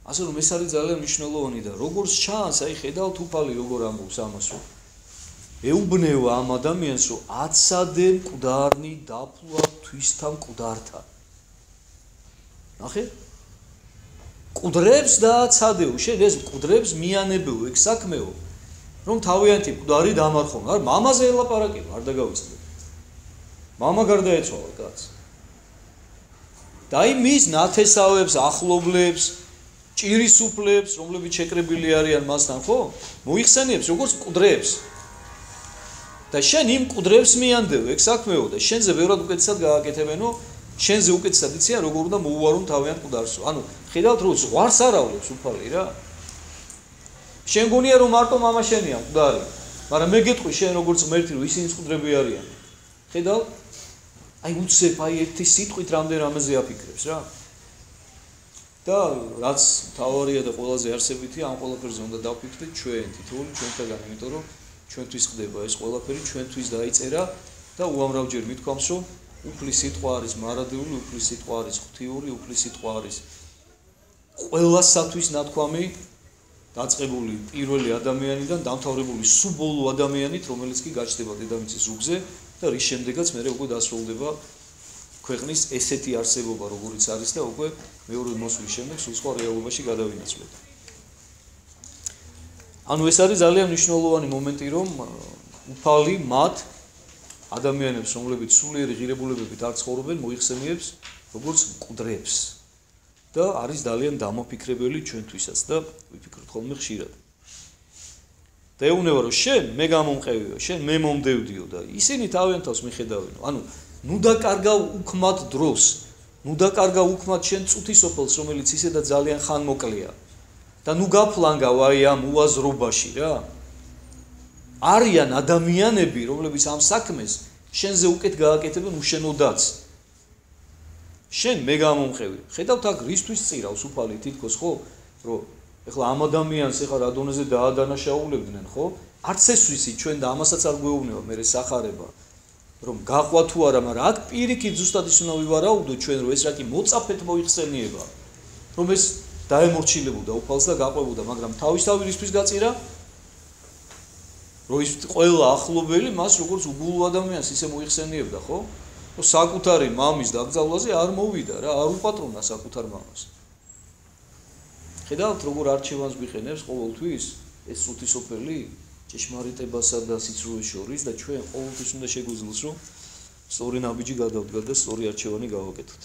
ასე რომ ეს არის ძალიან მნიშვნელოვანი და როგორც ჩანს, აი ხედავთ უფალი როგორ ამბობს ამას, რომ ეუბნება ამ ადამიანს, რომ აცადე მკვდარნი დაფლვა თვისთა მკვდართან. ნახე? მკვდრებს დააცადეო, შენ ეს მკვდრებს მიანებეო, ეგ საქმეო, რომ თავიანთი მკვდარი დამარხონ. არ მამაზე ელაპარაკება, არ დაგავიწყდეთ. მამა გარდაეცვალა კაცს. და აი მის ნათესავებს, ახლობლებს, ჭირისუფლებს, რომლებიც შეკრებილი არიან მასთან, ხო? მოიხსენიებს როგორც მკვდრებს. და შენ იმ მკვდრებს მიანდევ, ეგ საქმეო და შენზე ბევრად უკეთესად გააკეთებენო, შენზე უკეთესად იციან როგორ უნდა მოუვარონ თავიანთ მკვდარსო. ანუ ხედავთ რომ ზღვარს არავლებს უფალი რა. შენ გონია რომ მარტო მამა შენია მკვდარი, მაგრამ მე გეტყვი შენ როგორც ღმერთი რომ ისინი მკვდრები არიან. ხედავ? აი უცებ აი ერთი სიტყვით რამდენ რამეზე აფიქრებს რა. და რაც თავარია და ყველაზე არსებითი ამ ყველაფერზე უნდა დავფიქრდეთ ჩვენ თითოეული ჩვენთაგან, იმიტომ რომ ჩვენთვის ხდება ეს ყველაფერი, ჩვენთვის დაიწერა და უამრავჯერ მithქვამს რომ უფლის სიტყვა არის მარადეული, უფლის სიტყვა არის ღვთიური, უფლის სიტყვა არის ყველასათვის ნათქვამი, დაწყებული პირველი ადამიანიდან დამთავრებული სუბოლოო ადამიანით, რომელიც კი გაჩნდება დედამიწის ზურგზე და რის შემდეგაც მერე უკვე დასრულდება ქვეყნის ესეთი არსებობა, როგორიც არის და უკვე მეორე მოსვლის შემდეგ სულ სხვა რეალობაში გადავინაცვლოთ. ანუ ეს არის ძალიან მნიშვნელოვანი მომენტი, რომ უფალი მათ ადამიანებს, რომლებიც სულიერი ღირებულებებით არ ცხოვრობენ, მოიხსენიებს როგორც მკვდრებს და არის ძალიან დამოფიქრებელი ჩვენთვისაც და ვიფიქროთ ხოლმე ხშირად. და ეუბნება რომ შენ მე გამომყევიო, შენ მე მომდევდიო და ისინი თავიანთ თავს მიხედავენო. ანუ ნუ დაკარგა უქმად დროს, ნუ დაკარგა უქმად შენ წუთისოფელს, რომელიც ისედაც ძალიან ხანმოკლეა. და ნუ გაფლანგა ვაი ამ უაზრობაში რა. არიან ადამიანები, რომლებიც ამ საქმეს შენზე უკეთ გააკეთებენ უშენოდაც. შენ მე გამომხევი. ხედავთ აქ რისთვის წირავს უფალი თითქოს ხო, რომ ეხლა ამ ადამიანს ეხლა რა დონეზე დაადანაშაულებდნენ, ხო? არც ეს ვიცი ჩვენ და ამასაც არ გვეუბნება მე სახარება, რომ გაყვა თუ არა, მაგრამ აქ პირიქით ზუსტად ის უნდა ვივარაუდო ჩვენ, რომ ეს რა კი მოწაფეთ მოიხსენიება, რომ ეს დაემორჩილებოდა უფალს და გაყვებოდა, მაგრამ თავისთავად რისთვის გაწირა? რომ ის ყველა ახლობელი მას როგორც უგულო ადამიანს ისე მოიხსენიებდა, ხო? რომ საკუთარი მამის დაკრძალვაზე არ მოვიდა რა, არ უპატრონა საკუთარ მამას. ხედავთ როგორ არჩევანს გვიყენებს ყოველთვის ეს სუთისოფელი ჭეშმარიტებასა და სიცრუეს შორის და ჩვენ ყოველთვის უნდა შეგვიძლოს რომ სწორი ნაბიჯი გადავდგათ და სწორი არჩევანი გავაკეთოთ.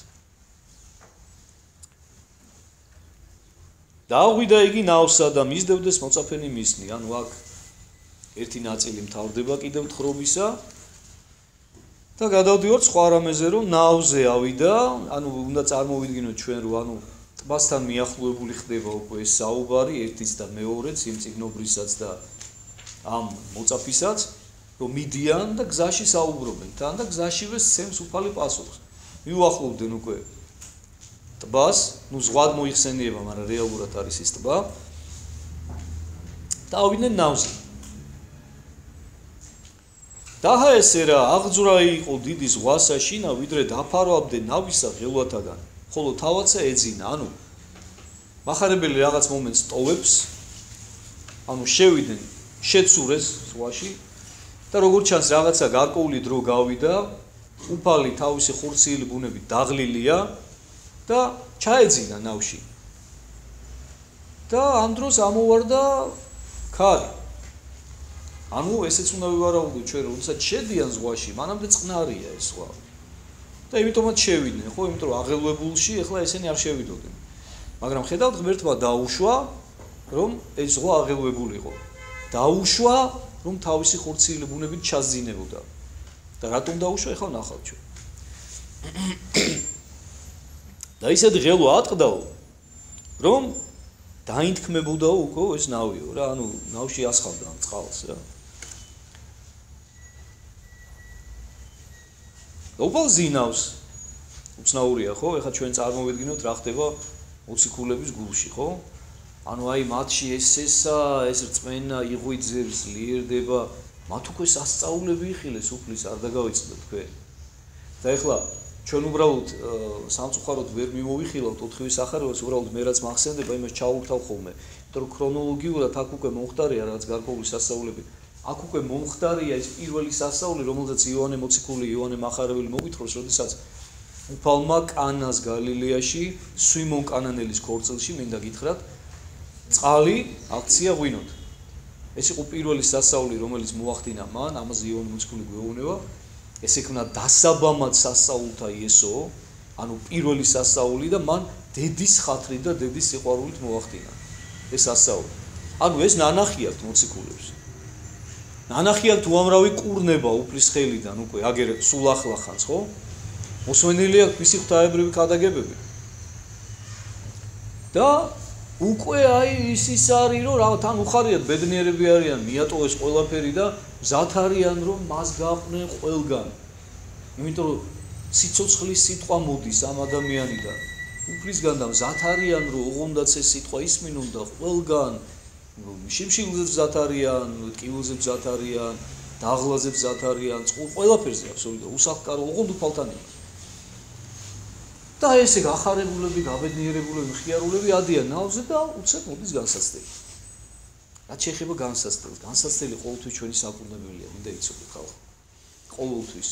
დააღვიდა იგი ნავსა და მისდევდეს მოწაფენი მისნი, ანუ აქ ერთი ნაწილი მთავრდება კიდევ თხრობისა და გადავდივართ სხვა რამეზე რომ ნავზე ავიდა, ანუ უნდა წარმოვიდგინოთ ჩვენ რომ ანუ ტბასთან მიახლოებული ხდება უკვე ეს საუბარი ერთიც და მეორეც იმ წიგნობრისაც და ამ მოწაფისაც რომ მიდიან და გზაში საუბრობენ თან და გზაშივე სცემს უფალი პასუხს. მიუახლოვდნენ უკვე ტბას, ნუ ზღვად მოიხსენიება, მაგრამ რეალურად არის ის ტბა. და ავიდნენ ნავზე. დაჰაესე რა აღძვრა იყო დიდი ზღვასა შინა ვიდრე დაფარვავდნენ ნავისა ღელვათაგან, ხოლო თავაცა ეძინა, ანუ მახარებელი რაღაც მომენტს ტოვებს, ანუ შევიდნენ შეცურეს ზღვაში და როგორც ჩანს რაღაცა გარკვეული დრო გავიდა, უფალი თავისი ხურციელი ბუნებით დაღლილია და ჩაეძინა ნავში. და ამ დროს ამოვარდა ქარი. ანუ ესეც უნდა ვივარაუდოთ ჩვენ, როდესაც შედიან ზღვაში, მანამდე წყნარია ეს ზღვა. და იმიტომაც შევიდნენ, ხო, იმიტომ რომ აღელვებულში ეხლა ესენი არ შევიდოდნენ. მაგრამ ხედავთ ღმერთმა დაუშვა, რომ ეს ზღვა აღელვებულიყო. დაუშვა, რომ თავისი ხორციელი ბუნებით ჩაზინებოდა. და რატომ დაუშვა, ეხლა ვნახავთ ჩვენ. და ისეთი ღელვა ატყდაო, რომ დაინთქმებოდაო უკვე ეს ნავიო რა, ანუ ნავში ასხავდა ამ წყალს რა. ოპალ ზინავს. უცნაურია, ხო? ეხლა ჩვენ წარმოვიდგინოთ რა ხდება მოციქულების გულში, ხო? ანუ აი მათში ესესა, ეს რწმენა იღვიძებს, ლიერდება, მათ უკვე სასწაულები იხილეს უფლის, არ დაგავიწყდეთ თქვენ. და ეხლა ჩვენ უბრალოდ სამწუხაროდ ვერ მიმოვიხილავთ 4-ვის სახარებას, უბრალოდ მე რაც მახსენდება, იმას ჩაურთავ ხოლმე. იმიტომ რომ ქრონოლოგიურად აქ უკვე მომხდარია რაღაც გარკვეული სასწაულები. აქ უკვე მომხდარია ეს პირველი სასწაული, რომელზეც იოანე მოციქული, იოანე მახარებელი მოგვითხრობს, როდესაც უფალმა კანას გალილეაში, სვიმონ კანანელის ქორწილში მინდა გითხრათ, წყალი აქცია ღვინოთ. ეს იყო პირველი სასწაული, რომელიც მოახდინა მან, ამაზე იოანე მოციქული გვეუბნება. ეს იქნა დასაბამად სასწაულთა იესო, ანუ პირველი სასწაული და მან დედის ხათრით და დედის სიყვარულით მოახდინა ეს სასწაული. ანუ ეს ნანახი აქვს მოციქულებს. ნანახი აქვს უამრავი კურნება უფლის ხელიდან უკვე აგერ სულ ახლახანს, ხო? მოსვენილი აქვს მისი ღვთაებრივი ქადაგებები. და უკვე აი ის არის რომ რა თან უხარიათ ბედნიერები არიან, მიატოვეს ყველაფერი და მზად არიან რომ მას გააყნენ ყველგან. იმიტომ რომ სიცოცხლის სიტყვა მოდის ამ ადამიანიდან. უფლისგან და მზად არიან რომ ოღონდაც ეს სიტყვა ისმინონ და ყველგან შიმშილზე მზად არიან, ტკივილზე მზად არიან, დაღლაზე მზად არიან, ყველაფერზე აბსოლუტურად უსახკარო ოღონდ უფალთან იყო. და ესე გახარებულები, გაბედნიერებულები, მხიარულები ადიან ნავზე და უცებ მოდის განსაცდელი. რაც შეეხება განსაცდელს, განსაცდელი ყოველთვის ჩვენი საკუთრებელია, მინდა იცოდეთ ხალხო. ყოველთვის.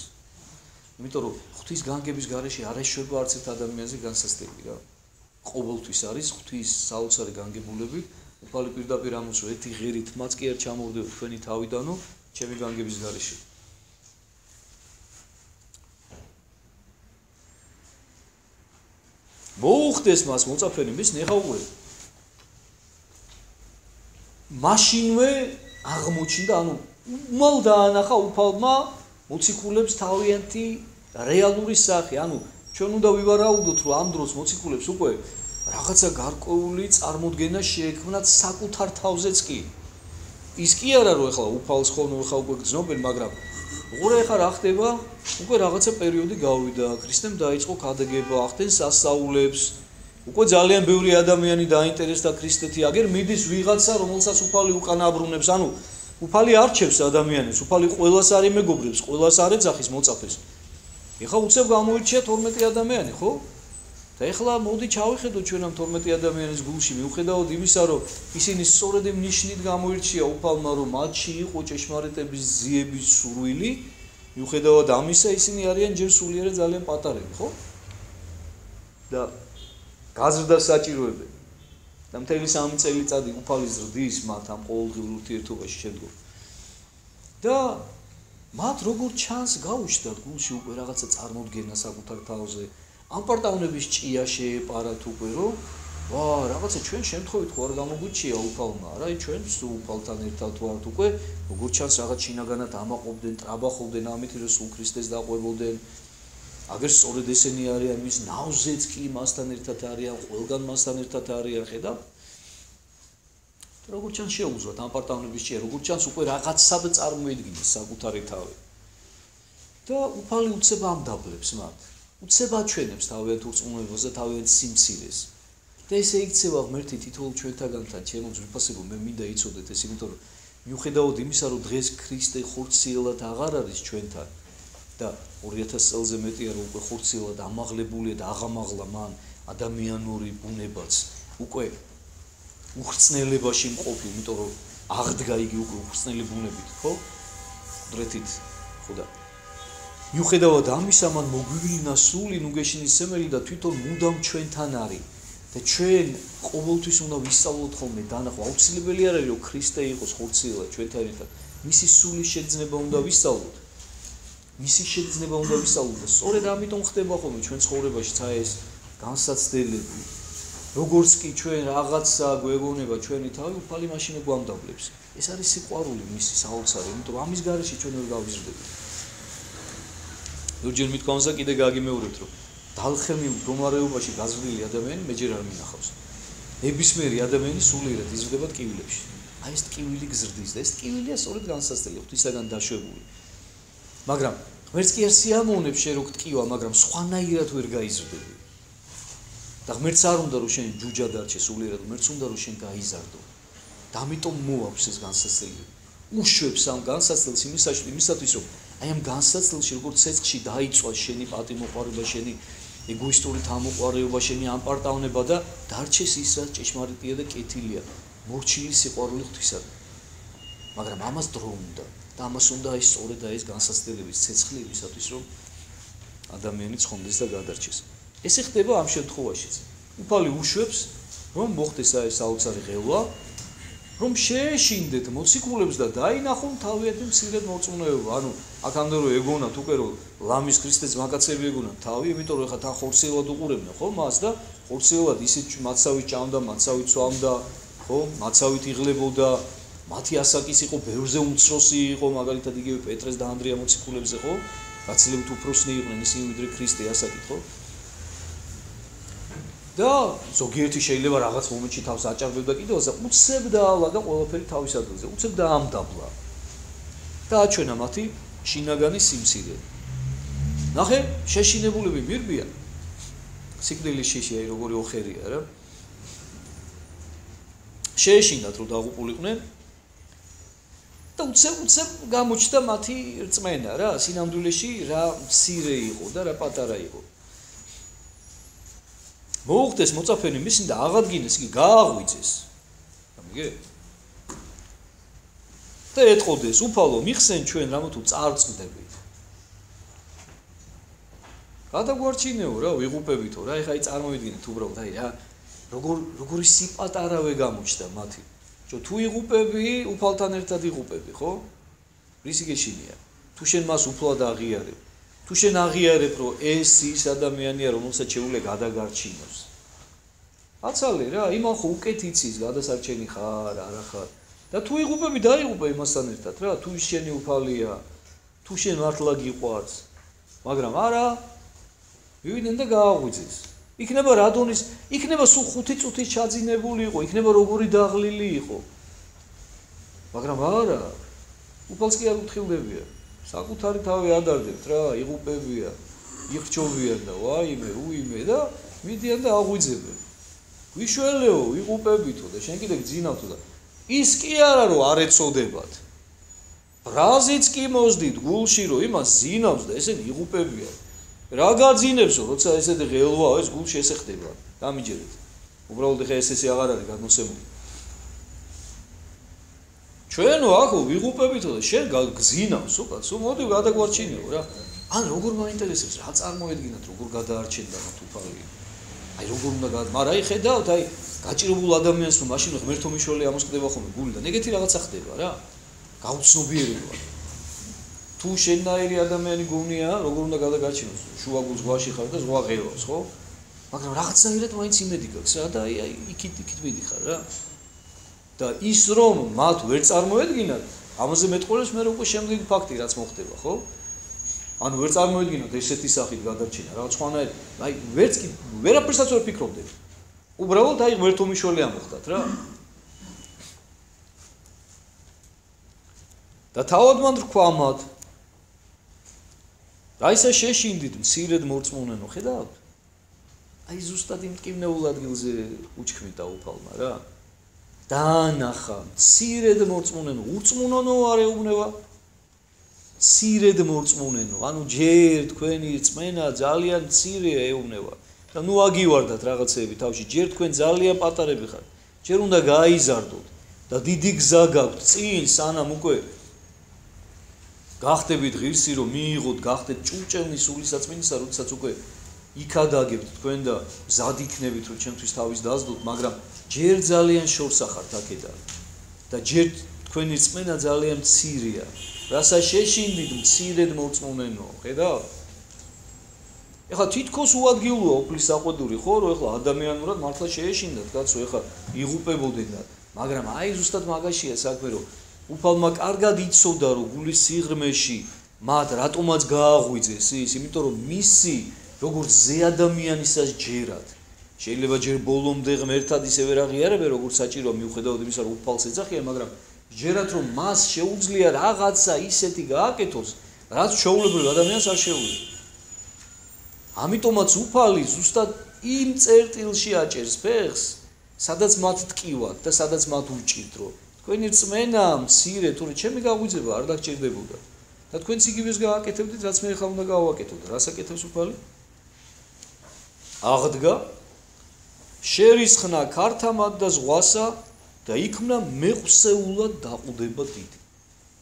იმიტომ რომ ღვთის განგების გარეშე არ ეშვება არც ერთ ადამიანზე განსაცდელი რა. ყოველთვის არის ღვთის საოცარი განგებულები, უფალი პირდაპირ ამოსვა ერთი ღერით მათ კი არ ჩამოვდეო თქვენი თავიდანო, ჩემი განგების გარეშე. მოუხდეს მას მოწაფენი მისნი, ეხა უკვე მაშინვე აღმოჩნდა, ანუ უმალ დაანახა უფალმა მოციქულებს თავიანთი რეალური სახე, ანუ ჩვენ უნდა ვივარაუდოთ, რომ ამ დროს მოციქულებს უკვე რაღაცა გარკვეული წარმოდგენა შეექმნათ საკუთარ თავზეც კი. ის კი არა რომ ეხლა უფალს ხოლმე ხა უკვე გძნობენ, მაგრამ უყურე ეხლა რა ხდება? უკვე რაღაცა პერიოდი გავიდა, ქრისტემ დაიწყო ქადაგება, ახდენ სასწაულებს. უკვე ძალიან ბევრი ადამიანი დაინტერესდა ქრისტეთი, აგერ მიდის ვიღაცა, რომელსაც უფალი უკან აბრუნებს, ანუ უფალი არჩევს ადამიანებს, უფალი ყველას არ იმეგობრებს, ყველას არ ეძახის მოწაფეს. ეხლა უცებ გამოირჩია 12 ადამიანი, ხო? და ეხლა მოდი ჩავიხედოთ ჩვენ ამ 12 ადამიანის გულში, მიუხედავად იმისა, რომ ისინი სწორედ იმ ნიშნით გამოირჩია უფალმა, რომ მათში იყო ჭეშმარიტების ძიების სურვილი, მიუხედავად ამისა, ისინი არიან ჯერ სულიერად ძალიან პატარები, ხო? და გაზრდა საჭიროებენ. და მთელი 3 წელიწადი უფალი ზრდის მათ ამ ყოველდღიურ ურთიერთობაში შემდგომ. და მათ როგორ ჩანს გაუჩნდათ გულში უკვე რაღაცა წარმოდგენა საკუთარ თავზე. ამ პარტავნების ჭია შეეპარათ უკვე, რომ ვა, რაღაცა ჩვენ შემთხვევით ხო არ გამოგვიჩია უფალმა, არა, ჩვენ სულ უფალთან ერთად ვართ უკვე, როგორ ჩანს რაღაც შინაგანად ამაყობდნენ, ტრაბახობდნენ ამით, რომ სულ ქრისტეს დაყვებოდნენ. აგერ სწორედ ესენი არიან, მის ნავზეც კი მასთან ერთად არიან, ყველგან მასთან ერთად არიან, ხედავ? როგორ ჩანს შეუძვათ ამ პარტავნების ჭია, როგორ ჩანს უკვე რაღაცად წარმოედგინეს საკუთარი თავი. და უფალი უცებ ამდაბლებს მათ. უცებ აჩვენებს თავიანთ უწმუნოებას და თავიანთ სიმცირეს. და ესე იქცევა ღმერთი თითოეულ ჩვენთაგანთან, ჩემო ძვირფასებო, მე მინდა იცოდეთ ეს, იმიტომ რომ მიუხედავად იმისა, რომ დღეს ქრისტე ხორციელად აღარ არის ჩვენთან და 2000 წელზე მეტია რომ უკვე ხორციელად ამაღლებულია და აღამაღლა მან ადამიანური ბუნებაც უკვე უხრწნელებაში მყოფი, იმიტომ რომ აღდგა იგი უკვე უხრწნელი ბუნებით, ხო? დრეთით, ხო და მიუხედავად ამისა, მან მოგვივლინა სული ნუგეშინისმელი და თვითონ მუდამ ჩვენთან არის. და ჩვენ ყოველთვის უნდა ვისწავლოთ ხოლმე დანახვა. აუცილებელი არ არის რომ ქრისტე იყოს ხორციელად ჩვენთან ერთად. მისი სულის შეგრძნება უნდა ვისწავლოთ. მისი შეგრძნება უნდა ვისწავლოთ და სწორედ ამიტომ ხდება ხოლმე ჩვენ ცხოვრებაში ეს განსაცდელები. როგორც კი ჩვენ რაღაცა გვეგონება ჩვენი თავი, უფალი მაშინ გვამდაბლებს. ეს არის სიყვარული მისი საოცარი, იმიტომ რომ ამის გარეშე ჩვენ ვერ გავიზრდებით. ზოგჯერ მithქვამსა კიდე გაგიმეორებთ, რომ დალხემი მდგომარეობაში გაზრდილი ადამიანი მეჯერ არ მინახავს. ნებისმიერი ადამიანი სულიერად იზრდება ტკივილებში. აი ეს ტკივილი გზრდის და ეს ტკივილია სწორედ განსაცდელი, ღვთისაგან დაშვებული. მაგრამ ღმერთს კი არ სიამოვნებს შენ რო გტკივა, მაგრამ სხვანაირად ვერ გაიზრდები. და ღმერთს არ უნდა რომ შენ ჯუჯა დარჩე სულიერად, ღმერთს უნდა რომ შენ გაიზარდო. და ამიტომ მოაქვს ეს განსაცდელი. უშვებს ამ განსაცდელს იმისათვის რომ აი ამ განსაცდელში როგორც ცეცხლში დაიწვას შენი პატიმოყვარეობა, შენი ეგოისტური თამოყვარეობა, შენი ამპარტავნება და დარჩეს ის რაც ჭეშმარიტია და კეთილია, მორჩილი სიყვარული ღვთისადმი. მაგრამ ამას დრო უნდა და ამას უნდა ის სწორედ ეს განსაცდელების ცეცხლი იმისათვის რომ ადამიანი ცხონდეს და გადარჩეს. ესე ხდება ამ შემთხვევაშიც. უფალი უშვებს რომ მოხდეს ეს საოცარი ღელვა, რომ შეეშინდეთ მოციქულებს და დაინახონ თავიანთი მცირედ მოწმუნეობა. ანუ აქამდე რომ ეგონათ უკვე რომ ლამის ქრისტეს მაგაცები ეგონათ თავი, იმიტომ რომ ეხა თან ხორციელად უყურებდნენ, ხო, მას და ხორციელად ისიც მაცავით ჭამდა, მაცავით სვამდა, ხო, მაცავით იღლებოდა, მათი ასაკის იყო ბევრზე უმცროსი იყო, მაგალითად იგივე პეტრეს და ანდრია მოციქულებზე, ხო? გაცილებით უფროსნი იყვნენ ისინი ვიდრე ქრისტე ასაკით, ხო? და ზოგიერთი შეიძლება რაღაც მომენტში თავს აჭარბებდა კიდევ, უცებ დაავალა და ყველაფერი თავის ადგილზე, უცებ დაამდაბლა. და აჩვენა მათი შინაგანი სიმცირე. ნახე, შეშინებულები მირბიან. სიკვდილის შიში აი როგორი ოხერია რა. შეეშინდათ რომ დაღუპულიყვნენ და უცებ გამოჩნდა მათი რწმენა რა, სინამდვილეში რა მცირე იყო და რა პატარა იყო. მოუხდეს მოწაფენი მისინ და აღადგინეს, იგი გააღვიძეს. გამიგე? და ეტყოდეს, უფალო, მიხსენ ჩვენ რამო თუ წარწყდებით. გადაგვარჩინეო რა, ვიღუპებითო რა, ეხა წარმოიდგინეთ უბრალოდ, აი რა, როგორი სიპატარავე გამოჩნდა მათი. თუ იღუპები, უფალთან ერთად იღუპები, ხო? რისი გეშინია? თუ შენ მას უფლად აღიარებ, თუ შენ აღიარებ, რომ ეს ის ადამიანია, რომელსაც შეუძლია გადაგარჩინოს. აცალე რა, იმან ხო უკეთ იცის, გადასარჩენი ხარ, არა ხარ. და თუ იღუპები, დაიღუპე იმასთან ერთად რა, თუ ის შენი უფალია, თუ შენ მართლა გიყვარს. მაგრამ არა მივიდნენ და გააღვიძეს. იქნება რადონის, იქნება სულ 5 წუთის ჩაძინებული იყო, იქნება როგორი დაღლილი იყო. მაგრამ არა, უფალს კი არ უთხილდებია. საკუთარი თავი ადარდებთ რა, იღუპებია, იხჩობიან და ვაიმე, უიმე და მიდიან და აღვიძებენ. ვიშველეო, იღუპებითო და შენ კიდე გძინავთო და ის კი არა რომ არ ეწოდებათ. ბრაზიც კი მოსდით გულში რომ იმას ზინავს და ესენი იღუპებიან. რა გაძინებსო, როცა ესეთი ღელვაა, ეს გულში ესე ხდება. გამიჯერეთ. უბრალოდ ხე ესე აღარ არის გადმოსებული. ჩვენო ახო ვიღუპებითო და შენ გძინავს, უკან, სულ მოდი გადაგვარჩინიო რა. ან როგორ მაინტერესებს, რა წარმოედგინათ, როგორ გადაარჩენდა მათ უფალი. აი როგორ უნდა მაგრამ აი ხედავთ, აი გაჭირებულ ადამიანს რომ მაშინ ღმერთო მიშველი ამოსკდება ხოლმე გულიდან. ეგეთი რაღაცა ხდება რა. გაუცნობიერება. თუ შენნაირი ადამიანი გონია, როგორ უნდა გადაგარჩინოს? შუა გულს ზღვაში ხარ და ზღვა ღელავს, ხო? მაგრამ რაღაცნაირად მაინც იმედი გაქვს რა და აი იქით მიდიხარ რა. და ის რომ მათ ვერ წარმოედგინათ, ამაზე მეტყოლებს მე უკვე შემდეგი ფაქტი რაც მოხდება, ხო? ანუ ვერ წარმოედგინოთ ესეთი სახით გადარჩენა, რაღაც სხვანაირ, აი ვერც კი ვერაფერსაც ვერ ფიქრობდები. უბრალოდ აი ღმერთო მიშველი ამოხდათ რა. და თავად მან თქვა მათ რა ისა შეშინდით მცირედ მორწმუნენო, ხედავთ? აი ზუსტად იმ მტკივნეულ ადგილზე უჩქმიდა უფალმა რა. დაანახა მცირედ მორწმუნენო, ურწმუნონო არ ეუბნება. მცირედ მორწმუნენო, ანუ ჯერ თქვენი რწმენა ძალიან მცირეა ეუბნება. და ნუ აგივარდათ რაღაცები თავში, ჯერ თქვენ ძალიან პატარები ხართ. ჯერ უნდა გაიზარდოთ და დიდი გზა გაქვთ წინ, სანამ უკვე გახდებით ღირსი რომ მიიღოთ, გახდეთ ჭურჭელნი სულისაწმინისა, როდესაც უკვე იქადაგებთ თქვენ და მზად იქნებით რომ ჩემთვის თავის დაასდოთ, მაგრამ ჯერ ძალიან შორს ახართ აქედან. და ჯერ თქვენი რწმენა ძალიან მცირეა. რასაც შეშინდით მცირედ მორწმუნენო, ხედავთ? ეხლა თითქოს უადგილოა უფლის საყვედური, ხო, რომ ეხლა ადამიანურად მართლა შეეშინდათ კაცო, ეხლა იღუპებოდნენ და მაგრამ აი ზუსტად მაგაშია საქმე, რომ უფალმა კარგად იცოდა, რომ გულის სიღრმეში მათ რატომაც გააღვიძეს ის, იმიტომ რომ მისი როგორც ზე ადამიანისას ჯერად შეიძლება ჯერ ბოლომდე ღმერთად ისე ვერ აღიარებენ, როგორც საჭიროა მიუხედავად იმისა, რომ უფალს ეძახიან, მაგრამ ჯერად რომ მას შეუძლია რაღაცა ისეთი გააკეთოს, რაც ჩვეულებრივ ადამიანს არ შეუძლია. ამიტომაც უფალი ზუსტად იმ წერტილში აჭერს ფეხს, სადაც მათ ტკივათ და სადაც მათ უჭირთ, რომ თქვენი რწმენა მცირე, თორე ჩემი გაღვიძება არ დაგჭირდებოდა. და თქვენც იგივეს გააკეთებდით, რაც მე ხა უნდა გავაკეთო და რას აკეთებს უფალი? აღდგა შერისხნა ქართამად და ზღვასა და იქმნა მეხსეულად დაყუდება დიდი.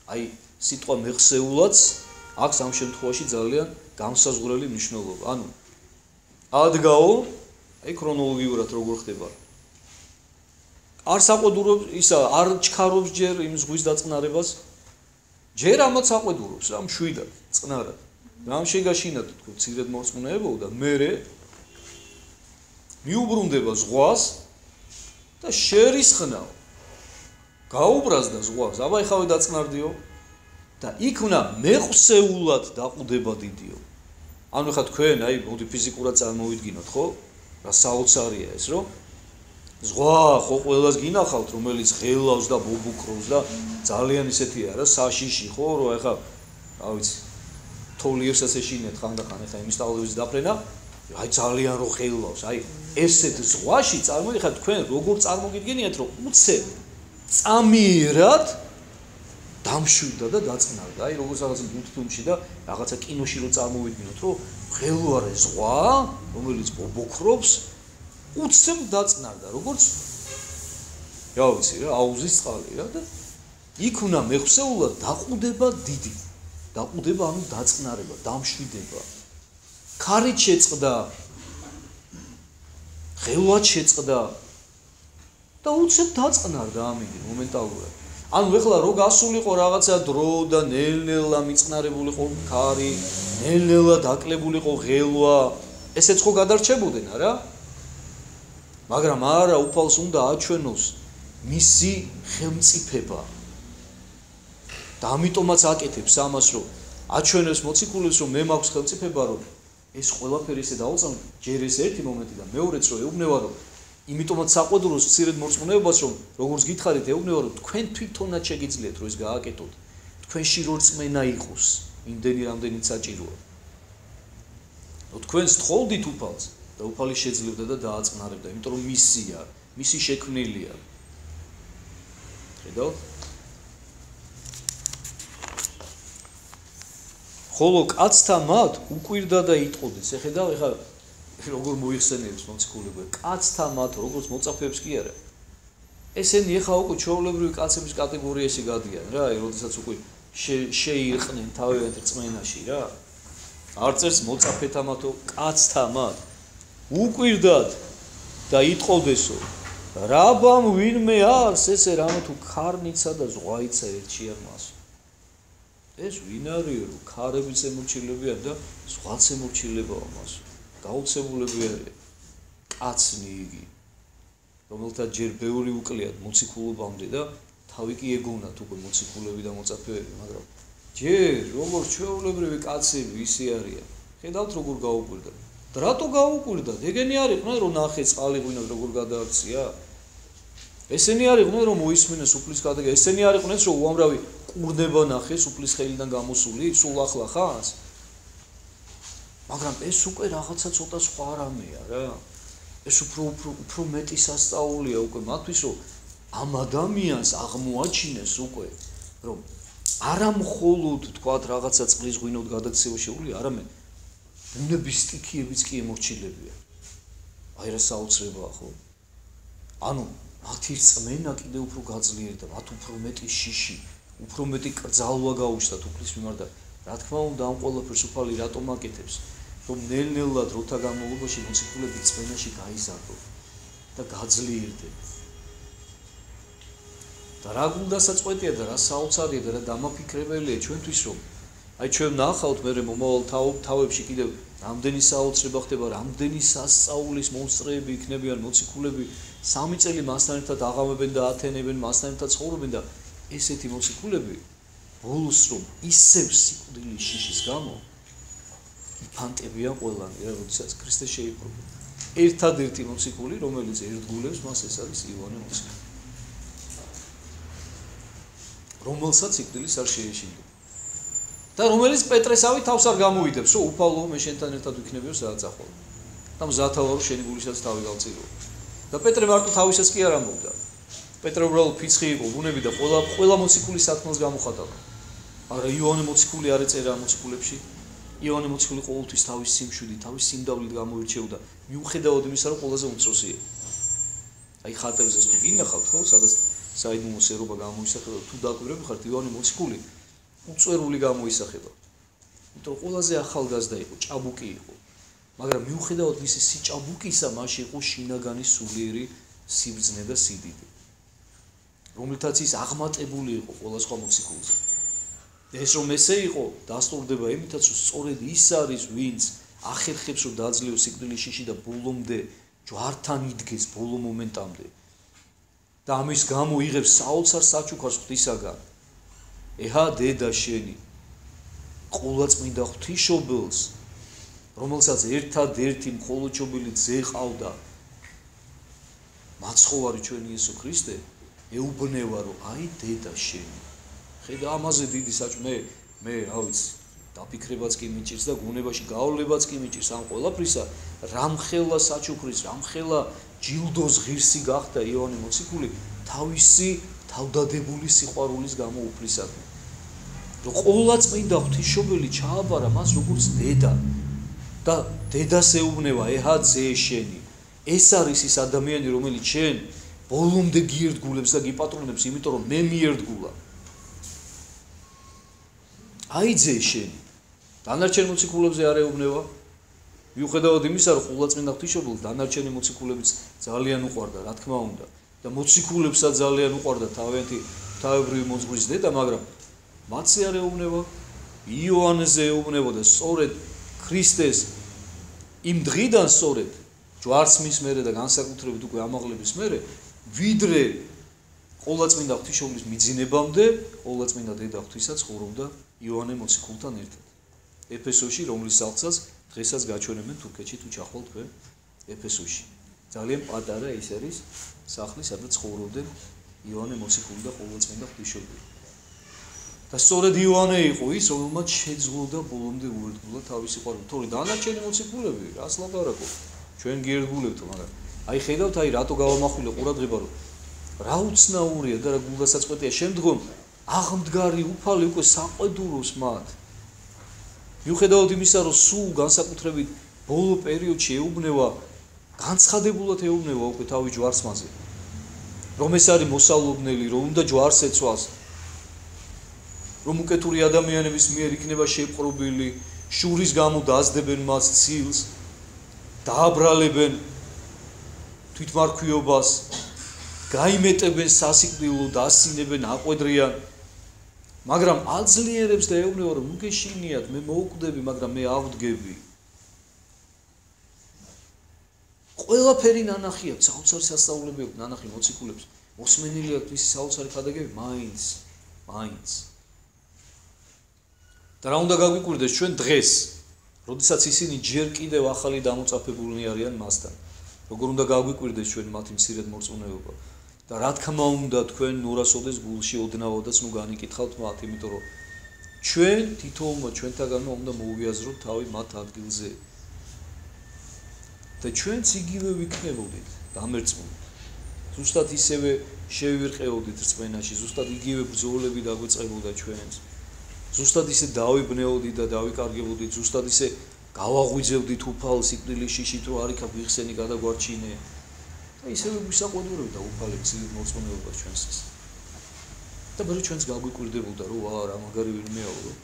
აი სიტყვა მეხსეულადს აქვს ამ შემთხვევაში ძალიან განსაზღვრელი მნიშვნელობა. ანუ ადგაო, აი ქრონოლოგიურად როგორ ხდება. არ საყვედურობს ისა, არ ჩქარობს ჯერ იმ ზღვის დაწყნარებას. ჯერ ამაც საყვედურობს რა, მშვიდად, წყნარად. რამ შეგაშინათ თქო, ცირედ მორწმუნეებო და მერე მიუბრუნდება ზღვას და შერისხნაო. გაუბრაზდა ზღვას, აბა ეხავე დაწყნარდიო და იქმნა მეხსეულად დაყუდება დიდიო. ანუ ხა თქვენ აი მოდი ფიზიკურად წარმოვიდგინოთ, ხო? რა საოცარია ეს, რომ ზღვა ხო ყველას გინახავთ, რომელიც ღელავს და ბობუქრობს და ძალიან ისეთია რა, საშიში ხო, რომ ეხა რა ვიცი, თოლიებსაც ეშინეთ ხანდახან ეხა იმის ტალღების დაფრენა, აი ძალიან რო ღელავს, აი ესეთ ზღვაში წარმოგიხართ თქვენ როგორ წარმოგიდგენიათ, რომ უცებ წამიერად დამშვიდა და დაწყნარდა. აი როგორც რაღაც მულტფილმში და რაღაცა კინოში რო წარმოვიდგინოთ, რომ ღელვარე ზღვა, რომელიც ბობოქრობს, უცებ დაწყნარდა, როგორც რა ვიცი რა, აუზის წყალი რა და იქმნა მეხსეულად დაყუდება დიდი. დაყუდება ანუ დაწყნარება, დამშვიდება. ქარით შეწყდა, ღელვად შეწყდა და უცებ დაწყნარდა ამიგი მომენტალურად. ანუ ეხლა რო გასულიყო რაღაცა დრო და ნელ-ნელა მიწნარებულიყო ქარი, ნელ-ნელა დაკლებულიყო ღელვა, ესეც ხო გადარჩებოდნენ, არა? მაგრამ არა, უფალს უნდა აჩვენოს მისი ხელმწიფება. და ამიტომაც აკეთებს ამას, რომ აჩვენებს მოციქულებს, რომ მე მაქვს ხელმწიფება, რომ ეს ყველაფერი ესე დავუწამ, ჯერ ეს ერთი მომენტი და მეორეც რომ ეუბნება, რომ იმიტომაც საყვედუროს მცირედ მორწმუნეობას, რომ როგორც გითხარით, ეუბნება, რომ თქვენ თვითონაც შეგიძლიათ, რომ ეს გააკეთოთ. თქვენში რო რწმენა იყოს, იმდენი რამდენიც საჭიროა. თქვენ სთხოვდით უფალს და უფალი შეძლებდა და დააწყნარებდა, იმიტომ რომ მისია, მისი შექმნილია. ხედავთ? ხოლო კაცთა მათ უკვირდა და იტყოდეს. ხედავ, ეხლა როგორ მოიხსენიებს მოციქულები, კაცთა მათ როგორც მოწაფეებს კი არა. ესენი ეხლა უკვე ჩვეულებრივი კაცების კატეგორიაში გადიან რა, როდესაც უკვე შეირყნენ თავიანთ რწმენაში რა. არ წერს მოწაფეთა მათო, კაცთა მათ უკვირდათ და იტყოდესო. რაბამ ვინმე არს ესე რამე თუ ქარნიცა და ზღვაიცა ერთში არ მას. ეს ვინ არისო, რომ ქარების ემორჩილებიან და ზღვაც ემორჩილებაა მას. გაუცებულები არიან. კაცნი იგი, რომელთა ჯერ ბევრი უკლიათ მოციქულობამდე და თავი კი ეგონათ უკვე მოციქულები და მოწაფეები, მაგრამ ჯერ როგორც ჩვეულებრივი კაცები ისე არიან. ხედავთ როგორ გაუკვირდა. და რატო გაუკვირდა? ეგენი არ იყვნენ რომ ნახე წყალი ღვინოს როგორ გადააქცია? ესენი არ იყვნენ რომ მოისმინეს უფლის გადაგა? ესენი არ იყვნენ რომ უამრავი ყურნება ნახეს უფლის ხელიდან გამოსული სულ ახლა ხანს? მაგრამ ეს უკვე რაღაცა ცოტა სხვა რამეა რა. ეს უფრო მეტი სასწაულია უკვე მათთვის, რომ ამ ადამიანს აღმოაჩინეს უკვე, რომ არა მხოლოდ თქვათ რაღაცა წყლის ღვინოდ გადაქცევა შეუძლია, არამედ ბუნების სტიქიებიც კი ემორჩილებიან. აი რა საოცრებაა ხო? ანუ მათი რწმენა კიდევ უფრო გაძლიერდა, მათ უფრო მეტი შიში, უფრო მეტი კრძალვა გაუჩნდათ უფლის მიმართ და რა თქმა უნდა ამ ყველაფერს უფალი რატომ აკეთებს? რომ ნელ-ნელა დროთა განმავლობაში მოციქულები რწმენაში გაიზარდონ და გაძლიერდნენ. და რა გულდასაწყვეტია და რა საოცარია და რა დამაფიქრებელია ჩვენთვის, რომ აი ჩვენ ნახავთ მე მომავალ თავებში კიდევ რამდენი საოცრება ხდება, რამდენი სასწაულის მონსტრები იქნებიან მოციქულები, 3 წელი მასთან ერთად აღამებენ და ათენებენ, მასთან ერთად ცხოვრობენ და ესეთი მოციქულები ბოლოს რომ ისევ სიკვდილის შიშის გამო იფანტებიან ყველანი, როდესაც ქრისტე შეიპყრობა. ერთადერთი მოციქული, რომელიც ერთგულებს მას, ეს არის იოანე მოციქული. რომელსაც სიკვდილის არ შეეშინდა. და რომელიც პეტრესავი თავს არ გამოიდებს, რომ უფალო მე შენთან ერთად ვიქნებიო სადაც ახლა. და მზათავა რომ შენი გულისაც თავი გავწირო. და პეტრე მარტო თავისას კი არ ამბობდა. პეტრე უბრალოდ ფიცხი იყო, ბუნები და ყველა მოციქულის სათქმელს გამოხატავდა. მაგრამ იოანე მოციქული არ ეწერა მოციქულებში. იოანე მოციქული ყოველთვის თავის სიმშვიდით, თავის სიმდაბლით გამოირჩეოდა, მიუხედავად იმისა, რომ ყველაზე უმცროსია. აი ხატებზე თუ გინახავთ, ხო, სადაც საიდუმლო სერობა გამოისახება, თუ დაკვირვები ხართ, იოანე მოციქული უწვერული გამოისახება. იმიტომ ყველაზე ახალგაზრდა იყო, ჭაბუკი იყო. მაგრამ მიუხედავად მისი სიჭაბუკისა, მასში იყო შინაგანი სულიერი სიბრძნე და სიდიდე, რომელთაც ის აღმატებული იყო ყველა სხვა მოციქულზე. ეს რომ ესე იყო, დასტურდება იმითაც, რომ სწორედ ის არის, ვინც ახერხებს, რომ დაძლევს სიკვდილის შიში და ბოლომდე ჯვართან იდგეს ბოლო მომენტამდე. და ამის გამო იღებს საოცარ საჩუქარს ღვთისაგან. ეჰა დედა შენი, ყოვლადწმინდა ღვთისმშობელს, რომელსაც ერთადერთი მხოლოდშობილი ძე ყავდა, მაცხოვარი ჩვენი იესო ქრისტე, ეუბნება, რომ აი დედა შენი. ხედა ამაზე დიდი საჭმე მე რა ვიცი დაფიქრებაც კი მიჭირს და გუნებაში გაავლებაც კი მიჭირს ამ ყველაფრისა რამხელა საჩუქრის რამხელა ჯილდოს ღირსი გახდა იოანე მოციქული თავისი თავდადებული სიყვარულის გამო უფლისადმი რომ ყოვლადწმინდა ღვთისმშობელი ჩააბარა მას როგორც დედა და დედას ეუბნება ეჰა ძე შენი ეს არის ის ადამიანი რომელიც შენ ბოლომდე გიერდგულებს და გიპატრონებს იმიტომ რომ მე მიერთგულა აი ძე შენი დანარჩენ მოციქულებზე არ ეუბნება მიუხედავად იმისა რომ ყოვლადწმინდა ღვთისმშობელი დანარჩენი მოციქულებიც ძალიან უყვარდა რა თქმა უნდა და მოციქულებსაც ძალიან უყვარდა თავიანთი თავებრივი მოძღვრის დედა მაგრამ მათზე არ ეუბნება იოანეზე ეუბნება და სწორედ ქრისტეს იმ დღიდან სწორედ ჯვარცმის მერე და განსაკუთრებით უკვე ამაღლების მერე ვიდრე ყოვლადწმინდა ღვთისმშობლის მიძინებამდე ყოვლადწმინდა დედა ღვთისაც ცხოვრობდა იოანე მოციქულთან ერთად. ეფესოში, რომლის სახლსაც დღესაც გაჩვენებენ თურქეთში თუ ჩახვალ თქვენ ეფესოში. ძალიან პატარა ის არის სახლი, სადაც ცხოვრობდნენ იოანე მოციქული და ყოვლადწმინდა ღვთისმშობელი. და სწორედ იოანე იყო ის, რომელმაც შეძლო და ბოლომდე უერთგულა თავისი ყვარული. თორე დანარჩენი მოციქულები, რას ლაპარაკობ? ჩვენ გიერთგულებთ, მაგრამ აი ხედავთ, აი რატო გავამახვილე ყურადღება, რომ რა უცნაურია და რა გულდასაწყვეტია შემდგომ აღმდგარი უფალი უკვე საყვედუროს მათ. მიუხედავად იმისა, რომ სულ განსაკუთრებით ბოლო პერიოდში ეუბნება, განცხადებულად ეუბნება უკვე თავის ჯვარსმაზე, რომ ეს არის მოსალოდნელი, რომ უნდა ჯვარს ეცვას, რომ უკეთური ადამიანების მიერ იქნება შეპყრობილი, შურის გამო დაასდებენ მას ცილს, დააბრალებენ თვითმარქვიობას, გაიმეტებენ სასიკვდილო, დასცინებენ, აყვედრიან, მაგრამ აძლიერებს და ეუბნება, რომ ნუ გეშინიათ, მე მოვკვდები, მაგრამ მე ავდგები. ყველაფერი ნანახი აქვს, საოცარი სასწაულები აქვს ნანახი მოციქულებს, მოსმენილი აქვს მისი საოცარი ხადაგები, მაინც. და რა უნდა გაგვიკვირდეს ჩვენ დღეს, როდესაც ისინი ჯერ კიდევ ახალი დამოწაფებულნი არიან მასთან. როგორ უნდა გაგვიკვირდეს ჩვენ მათი მცირედ მორწმუნეობა და რა თქმა უნდა თქვენ ნურასოდეს გულში ოდნავადაც ნუ განიკითხავთ მათ, იმიტომ რომ ჩვენ თითოეულმა ჩვენთაგანმა უნდა მოვიაზროთ თავი მათ ადგილზე. და ჩვენც იგივე ვიქნებოდით დამერწმუნდით. ზუსტად ისევე შევირყეოდით რწმენაში, ზუსტად იგივე ბრძოლები დაგვეწყებოდა ჩვენს. ზუსტად ისე დავიბნეოდით და დავიკარგებოდით, ზუსტად ისე გავაღვიძებდით უფალს სიკვდილის შიშით, რომ არიქა ვიხსენი გადაგვარჩინე. და ისევე გვისაყვედურებდა უფალი მცირედ მორწმუნეობას ჩვენსას. და მე ჩვენს გაგვიკვირდებოდა, რომ რა მაგარი ვინმეა, რომ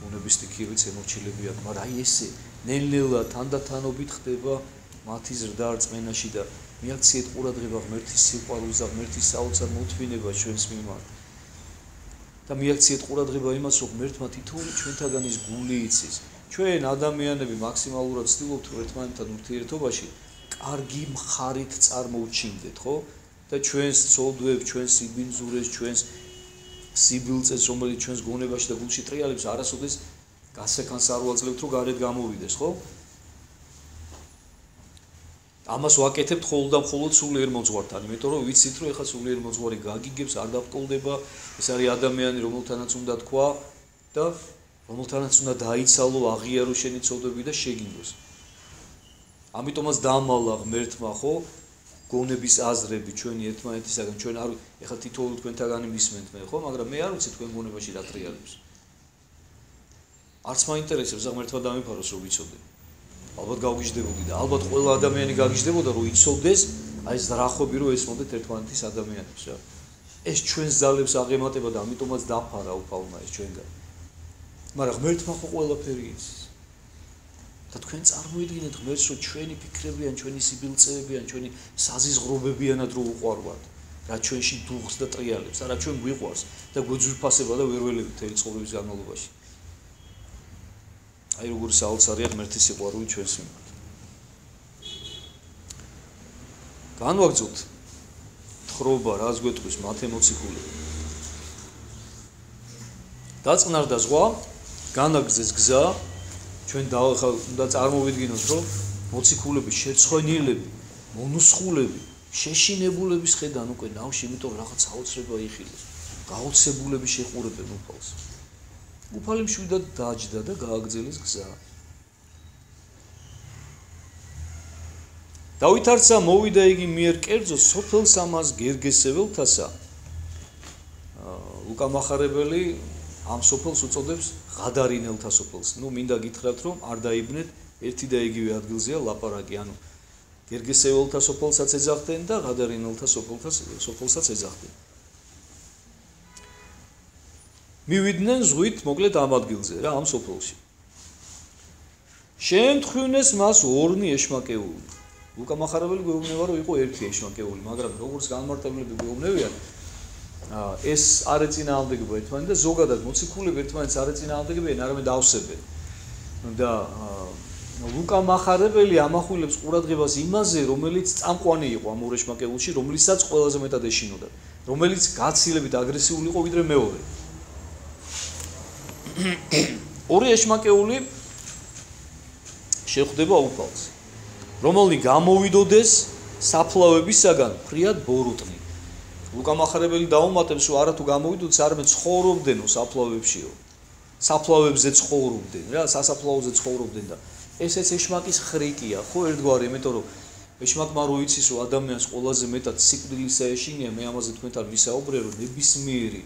უნების სტიქიებიც ემორჩილებიან, მაგრამ აი ესე ნელ-ნელა თანდათანობით ხდება მათი ზრდა რწმენაში და მიაქციეთ ყურადღება ღმერთის სიყვარულს და ღმერთის საოცარ მოთმინებას ჩვენს მიმართ. და მიაქციეთ ყურადღება იმას, რომ ღმერთმა თითოეული ჩვენთაგან ის გული იცის. ჩვენ ადამიანები მაქსიმალურად ვცდილობთ ერთმანეთთან ურთიერთობაში კარგი მხარით წარმოვჩინდეთ, ხო? და ჩვენს ცოდვებს, ჩვენს სიბინძურეს, ჩვენს სიბილწეს, რომელიც ჩვენს გონებაში და გულში ტრიალებს, არასოდეს გასაკანს არ ვაძლევთ, რომ გარეთ გამოვიდეს, ხო? ამას ვაკეთებთ ხოლმე და მხოლოდ სულიერ მოძღვართან, იმიტომ რომ ვიცით, რომ ეხლა სულიერ მოძღვარი გაგიგებს, არ დავტოლდება, ეს არის ადამიანი, რომელთანაც უნდა თქვა და რომელთანაც უნდა დაიცალო, აღიარო შენი ცოდვები და შეგინდოს. ამიტომაც დამალა ღმერთმა, ხო, გონების აზრები ჩვენი ერთმანეთისაგან, ჩვენ არ ეხლა თითოეული თქვენთაგანი მისმენთ მე, ხო, მაგრამ მე არ ვიცი თქვენ გონებაში რა ტრიალებს. არც მაინტერესებს ღმერთმა დამიფაროს, რომ ვიცოდე. ალბათ გავგიჟდებოდი და ალბათ ყველა ადამიანი გაგიჟდებოდა, რომ იცოდეს აი ეს რახვები, რომ ესმოდეთ ერთმანეთის ადამიანებს რა. ეს ჩვენს ძალებს აღემატება და ამიტომაც დაფარა უფალმა ეს ჩვენგან. მაგრამ ღმერთმა ხო ყველაფერი იცის. და თქვენ წარმოიდგინეთ ღმერთს, რომ ჩვენი ფიქრები ან ჩვენი სიბილწეები ან ჩვენი საზიზღრობებიანად რო უყვარვართ, რა ჩვენში დუღს და ტრიალებს, არა ჩვენ გვიყვარს და გვეძვირფასება და ვერ ველებით თელი ცხოვრების განმავლობაში. აი როგორი საოცარია ღმერთის სიყვარული ჩვენს მიმართ. განვაგრძოთ თხრობა, რას გვეტყვის მათე მოციქულები. დაწყნარდა ზღვა, განაგრძეს გზა, ჩვენ უნდა წარმოვიდგინოთ, რომ მოციქულების შეცხვენილები, მონუსხულები, შეშინებულების ხედან უკვე ნავში, იმიტომ რომ რაღაც საოცრება იხილეს. გაოცებულები შეყურებენ უფალს. უფალი მშვიდად დაჯდა და გააგრძელეს გზა. დავით არცა მოვიდა იგი მიერ კერძო სოფელ სამას გერგესეველთასა. ლუკა მახარებელი ამ სოფელს უწოდებს ღადარინელთა სოფელს. ნუ მინდა გითხრათ, რომ არ დაიბნეთ ერთი და იგივე ადგილზეა ლაპარაკი, ანუ გერგესეველთა სოფელსაც ეძახდნენ და ღადარინელთა სოფელსაც ეძახდნენ. მივიდნენ ზღვით, მოკლედ ამ ადგილზე რა, ამ სოფელში. შემთხვივნეს მას ორნი ეშმაკეული. ლუკა მახარებელი გვეუბნება, რომ იყო ერთი ეშმაკეული, მაგრამ როგორც განმარტებლები გვეუბნებიან, ეს არ ეწინააღმდეგება ერთმანეთს და ზოგადად მოციქულები ერთმანეთს არ ეწინააღმდეგებიან, არამედ ავსებენ. და ლუკა მახარებელი ამახვილებს ყურადღებას იმაზე, რომელიც წამყვანი იყო ამ ორ ეშმაკეულში, რომლისაც ყველაზე მეტად ეშინოდა. რომელიც გაცილებით აგრესიული იყო ვიდრე მეორე. ორი ეშმაკეული შეხვდება უფალს, რომელნი გამოვიდოდეს საფლავებისაგან ფრიად ბოროტნი. ლუკა მახარებელი დაუმატებს, რომ არათუ გამოვიდოდეს, არამედ ცხოვრობდენო საფლავებშიო. საფლავებზე ცხოვრობდნენ, რა, სასაფლაოზე ცხოვრობდნენ და ესეც ეშმაკის ხრიკია, ხო, ერთგვარი, იმიტომ რომ ეშმაკმა რო იცის, რომ ადამიანს ყველაზე მეტად სიკვდილისა ეშინია, მე ამაზე თქვენთან ვისაუბრე, რომ ნებისმიერი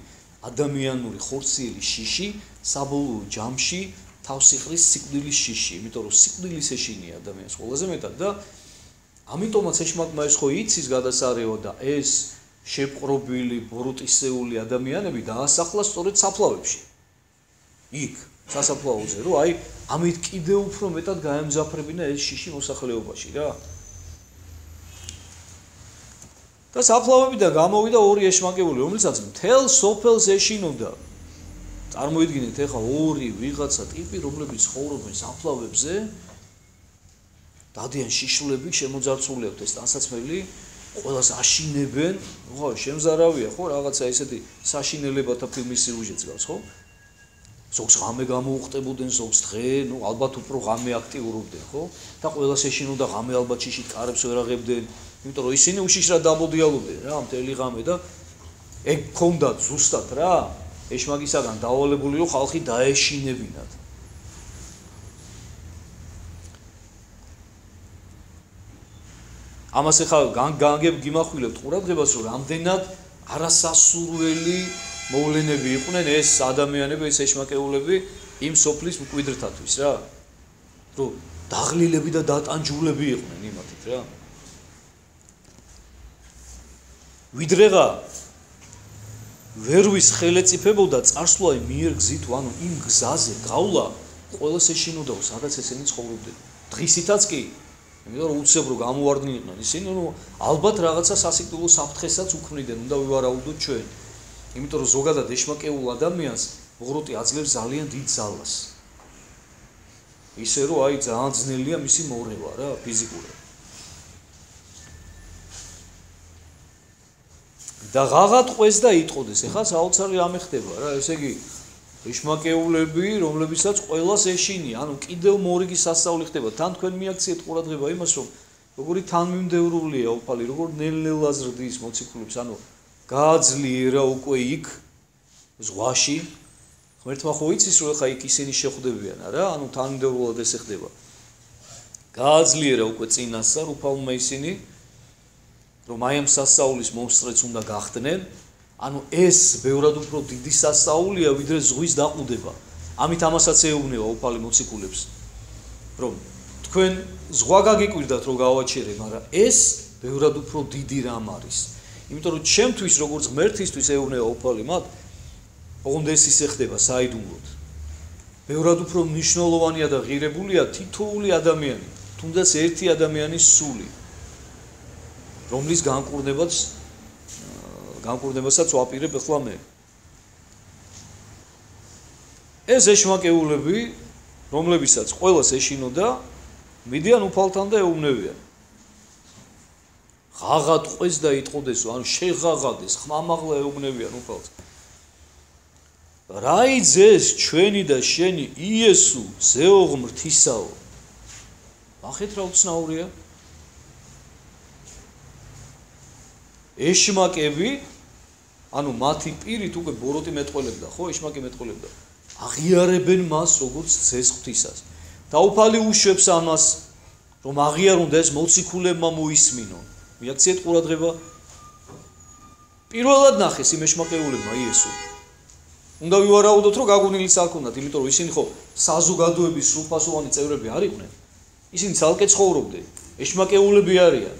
ადამიანური ხორციელი შიში საბოლოო ჯამში თავს იყრის სიკვდილის შიში, იმიტომ რომ სიკვდილის ეშინია ადამიანს ყველაზე მეტად და ამიტომაც ეშმაკმა ეს ხო იცის გადასარევად და ეს შეპყრობილი, ბოროტისეული ადამიანები დაასახლა სწორედ საფლავებში. იქ სასაფლაოზე, რომ აი ამით კიდევ უფრო მეტად გაემძაფრებინა ეს შიში მოსახლეობაში რა. და საფლავებიდან გამოვიდა ორი ეშმაკეული, რომელსაც მთელ სოფელს ეშინოდა. წარმოიდგინეთ ახლა ორი ვიღაცა ტიპი, რომლებიც ცხოვრობენ საფლავებზე, დადიან შიშულები, შემოძარცული აქვთ ეს ტანსაცმელი, ყველას აშინებენ, ხო, შემზარავია, ხო, რაღაცა ესეთი საშინელებათა ფილმის სიუჟეტს გავს, ხო? ზოგს ღამე გამოუხტებოდნენ, ზოგს დღე, ну, ალბათ უფრო ღამე აქტიურობდნენ, ხო? და ყველას ეშინოდა ღამე ალბათ შიშით კარებს ვერ აღებდნენ, იმიტომ რომ ისინი უშიშრად დამოდიალობდნენ რა, მთელი ღამე და ეგ ქონდათ ზუსტად რა, ეშმაკისაგან დავალებული რომ ხალხი დაეშინებინათ. ამას ახლა განგებ გიმახვილებთ ყურადღებას, რომ რამდენად არასასურველი მოვლენები იყვნენ ეს ადამიანები, ეს ეშმაკეულები იმ სოფლის მკვიდრთათვის რა. რომ დაღლილები და დატანჯულები იყვნენ იმათით რა. ვიდრეღა ვერვის ხელეწიფებოდა წარსვლა მიერ გზით, ანუ იმ გზაზე გავლა ყველას ეშინოდაო, სადაც ესენი ცხოვრობდნენ. დღისითაც კი იმიტომ რომ უცებ რომ გამოვარდნილიყვნენ ისინი, ну, ალბათ რაღაცა სასიკვდილო საფრთხესაც უქმნიდნენ, უნდა ვივარაუდოთ ჩვენ. იმიტომ რომ ზოგადად ეშმაკეულ ადამიანს ბოროტი აძლევს ძალიან დიდ ძალას. ისე რომ აი ძალიან ძნელია მისი მორევა რა, ფიზიკურად. და ღაღა ტყვეს და იტყოდეს. ეხლა საოცარი რამე ხდება რა, ესე იგი ეშმაკეულები, რომლებიცაც ყველას ეშინია, ანუ კიდევ მორიგი სასწაული ხდება. თან თქვენ მიაქციეთ ყურადღება იმას, რომ როგორი თანმიმდევრულია უფალი, როგორ ნელ-ნელა ზრდის მოციქულებს, ანუ გააძლიერა უკვე იქ ზღვაში. ღმერთმა ხო იცის, რომ ეხა იქ ისინი შეხვდებიან რა, ანუ თანმიმდევრულად ესე ხდება. გააძლიერა უკვე წინასწარ უფალმა ისინი, რომ აი ამ სასწაულის მომსწრეც უნდა გახდნენ. ანუ ეს ბევრად უფრო დიდი სასწაულია, ვიდრე ზღვის დაყუდება. ამით ამასაც ეუბნება უფალი მოციქულებს, რომ თქვენ ზღვა გაგიკვირდათ რომ გავაჩერე, მაგრამ ეს ბევრად უფრო დიდი რამ არის. იმიტომ რომ ჩემთვის როგორც ღმერთისთვის ეუბნება უფალი მათ, ოღონდ ეს ისე ხდება საიდუმლოდ. ბევრად უფრო მნიშვნელოვანია და ღირებულია თითოეული ადამიანი, თუნდაც ერთი ადამიანის სული, რომლის განკურნებასაც ვაპირებ ახლა მე. ეს ეშმაკეულები, რომლებისაც ყველას ეშინოდა, მიდიან უფალთან და ეუბნებიან. ღაღა ტყვეს და იტყოდესო, ანუ შეღაღადეს, ხმამაღლა ეუბნებიან უფალს. რა იძეს ჩვენი და შენი იესო ზეო ღმრთისაო. ახეთ რა უცნაურია? ეშმაკები, ანუ მათი პირით უკვე ბოროტი მეტყველებდა, ხო, ეშმაკი მეტყველებდა. აღიარებენ მას როგორც ძეს ღვთისას. და უფალი უშვებს ამას, რომ აღიარუნდა ეს მოციქულებმა მოისმინონ. მიაქციეთ ყურადღება. პირველად ნახეს იმ ეშმაკეულებმა იესო. უნდა ვივარაუდოთ, რომ გაგუნილიც არ ქონდათ, იმიტომ რომ ისინი ხო საზოგადოების სრულფასოვანი წევრები არ იყვნენ. ისინი ცალკე ცხოვრობდნენ. ეშმაკეულები არიან.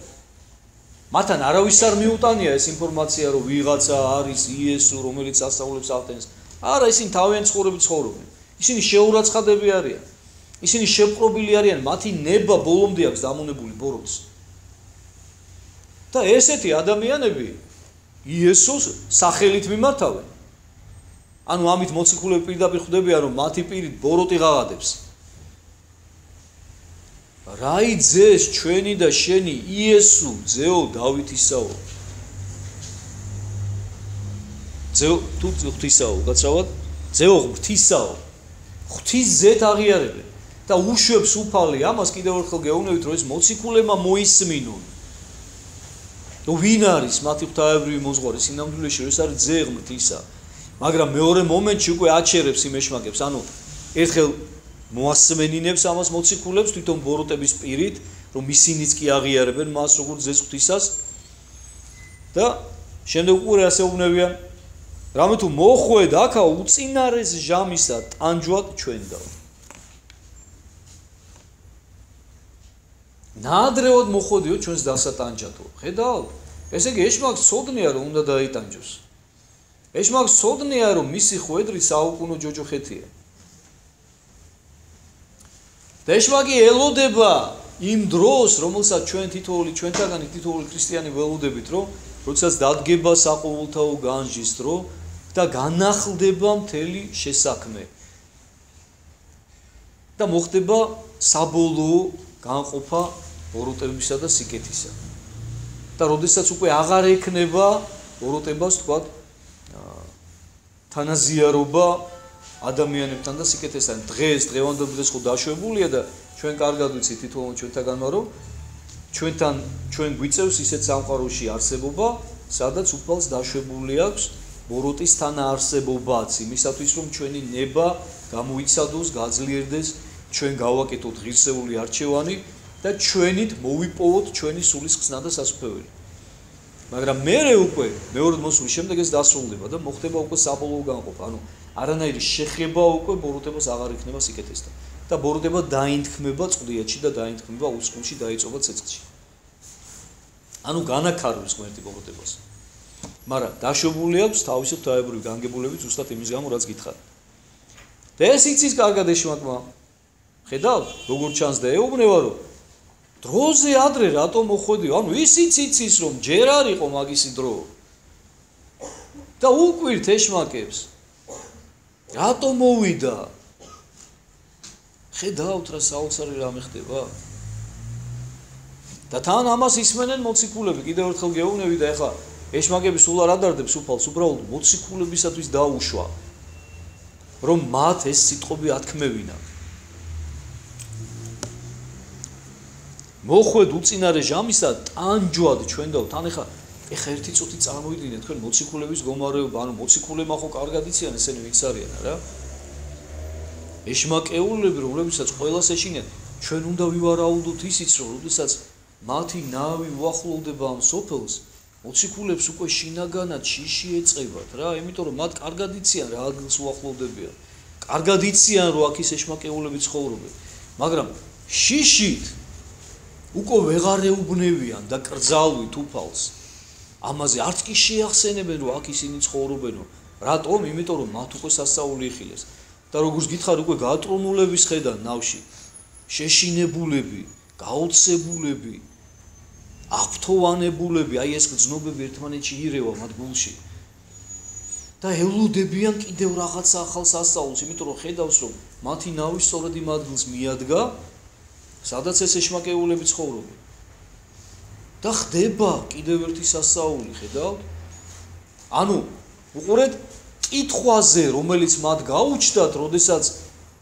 მათთან არავის არ მიუტანია ეს ინფორმაცია, რომ ვიღაცა არის იესო, რომელიც სასწაულებს ატენს. არა, ისინი თავიანთი ცხოვრებით ცხოვრობენ. ისინი შეურაცხადები არიან. ისინი შეპყრობილი არიან, მათი ნება ბოლომდე აქვს დამონებული ბოროტს. და ესეთი ადამიანები იესოს სახელით მიმართავენ. ანუ ამით მოციქულები პირდაპირ ხვდებიან, რომ მათი პირით ბოროტი ღაღადებს. რა იძეს ჩვენი და შენი იესო ძეო დავითისაო. თუ ღვთისაო, გაცრავად, ძეო ღვთისაო. ღვთის ზეთ აღიარებენ და უშვებს უფალი ამას კიდევ ერთხელ გეუბნებით, რომ ეს მოციქულებმა მოისმინონ. ვინ არის მათი ღვთაებრივი მოძღვარი სინამდვილეში, ეს არის ძე ღვთისა. მაგრამ მეორე მომენტში უკვე აჩერებს იმ ეშმაკებს, ანუ ერთხელ მოასმენინებს ამას მოციქულებს თვითონ ბოროტების პირით, რომ ისინიც კი აღიარებენ მას როგორც ძეს ღვთისას და შემდეგ უკვე ასე უვნებიან, რამე თუ მოხვედ აქა უწინარეს ჟამისა ტანჯვად ჩვენდა. ნაადრევად მოხვედიო ჩვენს დასატანჯათო. ხედავთ? ესე იგი ეშმაკს ცოდნია რომ უნდა დაიტანჯოს. ეშმაკს ცოდნია რომ მისი ხვედრი საუკუნო ჯოჯოხეთია. და ეშმაკი ელოდება იმ დროს, რომელსაც ჩვენ ჩვენთაგანი თითოეული ქრისტიანი ველოდებით, რომ როდესაც დადგება საყოველთაო განჯის დრო და განახლდება მთელი შესაქმე. და მოხდება საბოლოო განყოფა ბოროტებისა და სიკეთისა. და როდესაც უკვე აღარ ექნება ბოროტებას, თქვა თანაზიარობა ადამიანებთან და სიკეთესთან. დღევანდელ დღეს ხო დაშვებულია და ჩვენ კარგად ვიცით თითოეულ ჩვენთაგანმა, რომ ჩვენ გვიწევს ისეთ სამყაროში არსებობა, სადაც უფალს დაშვებული აქვს ბოროტის თანაარსებობაც, იმისათვის რომ ჩვენი ნება გამოიცადოს, გაძლიერდეს, ჩვენ გავაკეთოთ ღირსეული არჩევანი და ჩვენით მოვიპოვოთ ჩვენი სულის ხსნა და სასუფეველი. მაგრამ მერე უკვე მეორე მოსვლის შემდეგ ეს დასრულდება და მოხდება უკვე საბოლოო განყოფა. ანუ არანაირი შეხება უკვე ბოროტებას აღარ იქნება სიკეთესთან. და ბოროტება დაინთქმება წყდიეთში და დაინთქმება უცხულში, დაიწובה ცეცხლში. ანუ განაქარვის ღმერთი ბოროტებას. მაგრამ დაშვებული აქვს თავისი ღვთაებრივი განგებულებით ზუსტად იმის გამო, რაც გითხარით. და ეს იცის კარგად ეშმაკმა. ხედავთ, როგორ ჩანს და ეუბნება, რომ დროზე ადრე რატომ მოხვედიო? ანუ ისიც იცის, რომ ჯერ არ იყო მაგისი დრო. და უკვირთ ეშმაკებს. რატომ მოვიდა? ხედავთ რა საოცარი რამე ხდება. და თან ამას ისმენენ მოციქულები. კიდევ ერთხელ გეუბნები და ეხლა ეშმაკები სულ არ ადარდებს უფალს, უბრალოდ მოციქულებისათვის დაუშვა, რომ მათ ეს სიტყვები ათქმევინა. მოხვედ უწინარე ჟამისა ტანჯვად ჩვენდაო. თან ეხლა ერთი წუთი წარმოიდგინეთ თქვენ მოციქულების გომარეობა, ანუ მოციქულებმა ხო კარგად იციან ესენი ვინც არიან რა. ეშმაკეულები, რომლებსაც ყველას ეშინიათ, ჩვენ უნდა ვივარაუდოთ ისიც, რომ როდესაც მათი ნავი უახლოვდება ამ სოფელს, მოციქულებს უკვე შინაგანად შიში ეწყებათ რა, იმიტომ რომ მათ კარგად იციან რა ადგილს უახლოვდებიან. კარგად იციან რომ აქ ის ეშმაკეულები ცხოვრობენ, მაგრამ შიშით უკვე ვეღარ ეუბნევიან და კრძალვით უფალს. ამაზე არც კი შეახსენებენ რომ აქ ისინი ცხოვრობენო. რატომ? იმიტომ რომ მათ უკვე სასწაული იხილეს. და როგორც გითხარ უკვე გატრონულების ხედან ნავში შეშინებულები, გაოცებულები, აფთოვანებულები, აი ეს გრძნობები ერთმანეთში ირევა მათ გულში. და ელოდებიან კიდევ რაღაცა ახალ სასწაულს, იმიტომ რომ ხედავს რომ მათი ნავი სწორედ იმ ადგილს მიადგა, სადაც ეს ეშმაკეულები ცხოვრობენ. და ხდება კიდევ ერთი სასწაული, ხედავთ? ანუ უყურეთ კითხვაზე, რომელიც მათ გაუჩნდათ, როდესაც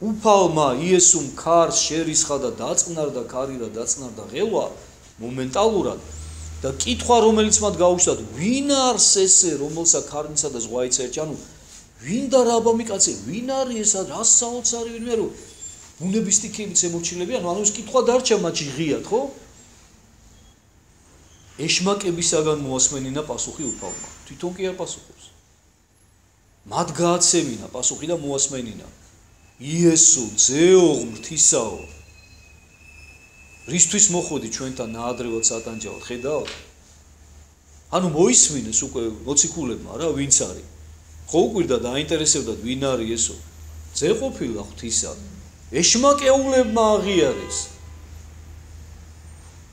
უფალმა იესუმ ქარს შერისხა და დაწყნარდა ქარი და დაწყნარდა ღელვა მომენტალურად და კითხვა, რომელიც მათ გაუჩნდათ, ვინ არის ესე, რომელსაც ქარნისა და ზღვა იწერჭი, ანუ ვინ და რა ბამიკაცი, ვინ არის ესა, რა საოცარი ვინმე რომ ბუნების სტიქიებიც ემორჩილებიან, ანუ ეს კითხვა დარჩა მათში ღიად, ხო? ეშმაკებისაგან მოასმენინა პასუხი უფალმა. თვითონ კი არ პასუხობს. მათ გააცემინა პასუხი და მოასმენინა. იესო, ძეო ღვთისაო. რისთვის მოხვედი ჩვენთან ნაადრევად სატანჯავად, ხედავთ? ანუ მოისმინეს უკვე მოციქულებმა რა, ვინც არის. ხო უკვირდა დაინტერესებდათ ვინ არის ესო. ძე ყოფილა ღვთისა. ეშმაკეულებმა აღიარეს.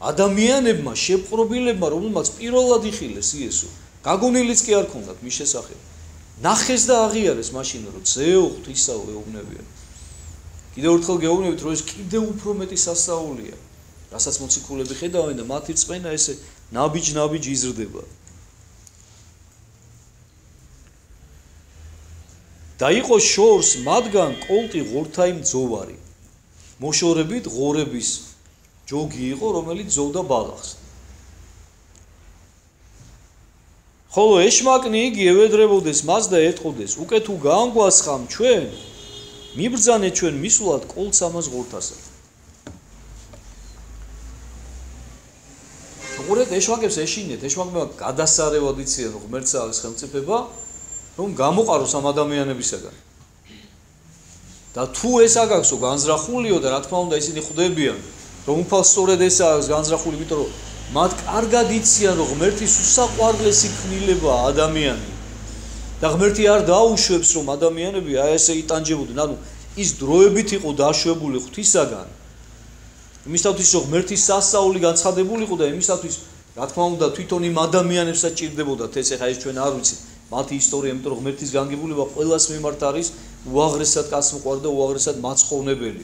ადამიანებმა, შეპყრობილებმა, რომელმაც პირველად იხილეს იესო, გაგონილიც კი არ ქონდათ მის შესახებ. ნახეს და აღიარეს მაშინ რომ ძეო ღვთისაო ეუბნებიან. კიდევ ერთხელ გეუბნებით რომ ეს კიდევ უფრო მეტი სასწაულია, რასაც მოციქულები ხედავენ და მათი რწმენა ესე ნაბიჯ იზრდება. და იყო შორს მათგან კოლტი ღორთაი მძოვარი. მოშორებით ღორების ჯოგი იყო, რომელიც ძოვდა ბალახს. ხოლო ეშმაკნი იგი ევედრებოდეს მას და ეტყოდეს, უკვე თუ გაამგვასხამ ჩვენ, მიბრძანე ჩვენ მისულად კოლც ამას ღორთასა. უყურეთ, ეშმაკებს ეშინეთ, ეშმაკმა გადასარევად იციან ღმერთს არის ხელმწიფება, რომ გამოყაროს ამ ადამიანებისაგან. და თუ ეს აგაქვსო განზრახულიო და რა თქმა უნდა ისინი ხვდებიან, რომ უფალ სწორედ ეს არის განზრახული, იმიტომ რომ მათ კარგად იციან, რომ ღმერთის უსაყვარლესი ქმნილებაა ადამიანი. და ღმერთი არ დაუშვებს, რომ ადამიანები აი ესე იტანჯებოდნენ, ანუ ის დროებით იყო დაშვებული ღვთისაგან. იმისათვის რომ ღმერთის სასწაული განცხადებული იყო და იმისათვის რა თქმა უნდა თვითონ იმ ადამიანებსაც ჭირდებოდათ ეს ეხა ეს ჩვენ არ ვიცით მათი ისტორია, იმიტომ რომ ღმერთის განგებულება ყველას მიმართ არის უაღრესად კაცმოყვარ და უაღრესად მაცხოვნებელი.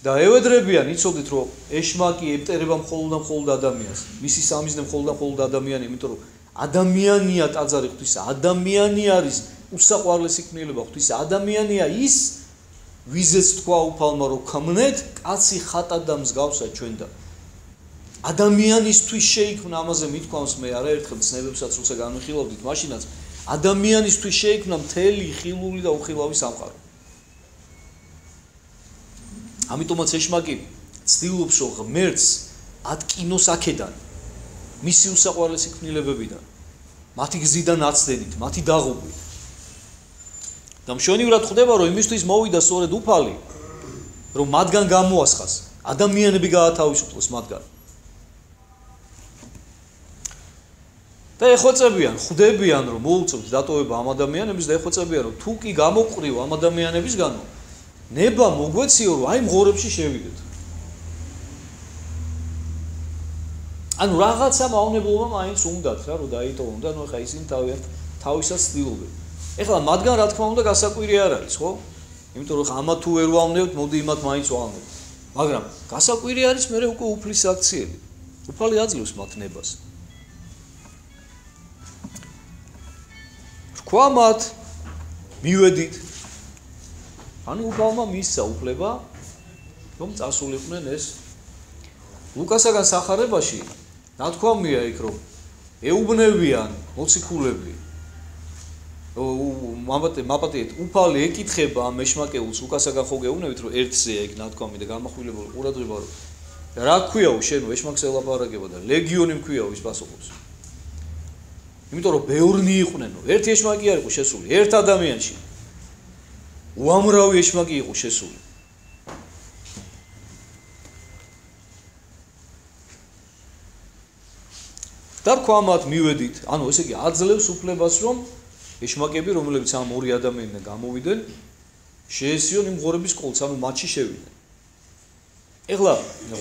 და ევედრებიან იცოდით რომ ეშმაკი ებტერება მხოლოდ ადამიანს, მისი სამიზნე მხოლოდ ადამიანი, იმიტომ რომ ადამიანია ტაძარი ღვთისა, ადამიანი არის უსაყვარლესი ქმნილება ღვთისა, ადამიანია ის ვიზეც თქვა უფალმა რომ ქმნეთ, კაცი ხატად და მსგავსად ჩვენ და ადამიანისთვის შეიქმნა, ამაზე მithქვამს მე არაერთხელ ცნებებსაც როცა განვიხილავდით, მაშინაც ადამიანისთვის შეიქმნა მთელი ხილული და უხილავი სამყარო. ამიტომაც ეშმაკი ცდილობს რომ ღმერთს ატკინოს აქედან, მისი უსაყვარლესი ქმნილებებიდან, მათი გზიდან აცდენით, მათი დაღუპვით. და მშვენივრად ხვდება რომ იმისთვის მოვიდა სწორედ უფალი, რომ მათგან გამოასხას, ადამიანები გაათავისუფლოს მათგან. და ეხვეწებიან, ხვდებიან რომ მოუწევთ დატოვება ამ ადამიანების და ეხვეწებიან რომ თუ კი გამოყრიო ამ ადამიანებისგანო, ნება მოგვეციო რომ აი მღორებში შევიდეთ. ანუ რაღაცა მავნებლობა მაინც უნდათ რა, რომ დაიტოვონ და ნუ ხა ისინი თავისას ცდილობენ. ეხლა მათგან რა თქმა უნდა გასაკვირი არ არის, ხო? იმიტომ რომ ამა თუ ვერ ვავნებთ, მოდი იმათ მაინც ვავნებთ. მაგრამ გასაკვირი არის მე უკვე უფლის აქციები. უფალი აძლევს მათ ნებას. თქვა მათ მივედით. ანუ უფალმა მისცა უფლება, რომ წასულიყვნენ ეს ლუკასაგან სახარებაში, ნათქვამია იქ რომ ეუბნებიან მოციქულები. მაპატიეთ, უფალი ეკითხება ამ ეშმაკეულს, ლუკასაგან ხო გეუბნებით რომ ერთზეა იქ ნათქვამი და გამახვილებული ყურადღება რომ რა ქვიაო შენო ეშმაკს ელაპარაკება და ლეგიონი მქვიაო ის პასუხობს. იმიტომ რომ ბევრნი იყვნენო, ერთი ეშმაკი არ იყო შესული, ერთ ადამიანში. უამრავი ეშმაკი იყო შესული. და ქვამათ მივედით, ანუ ესე იგი აძლევს უფლებას რომ ეშმაკები, რომლებიც ამ ორი ადამიანიდან გამოვიდნენ, შეესიონ იმ ღორების კოლს, ანუ მათში შევიდნენ. ეხლა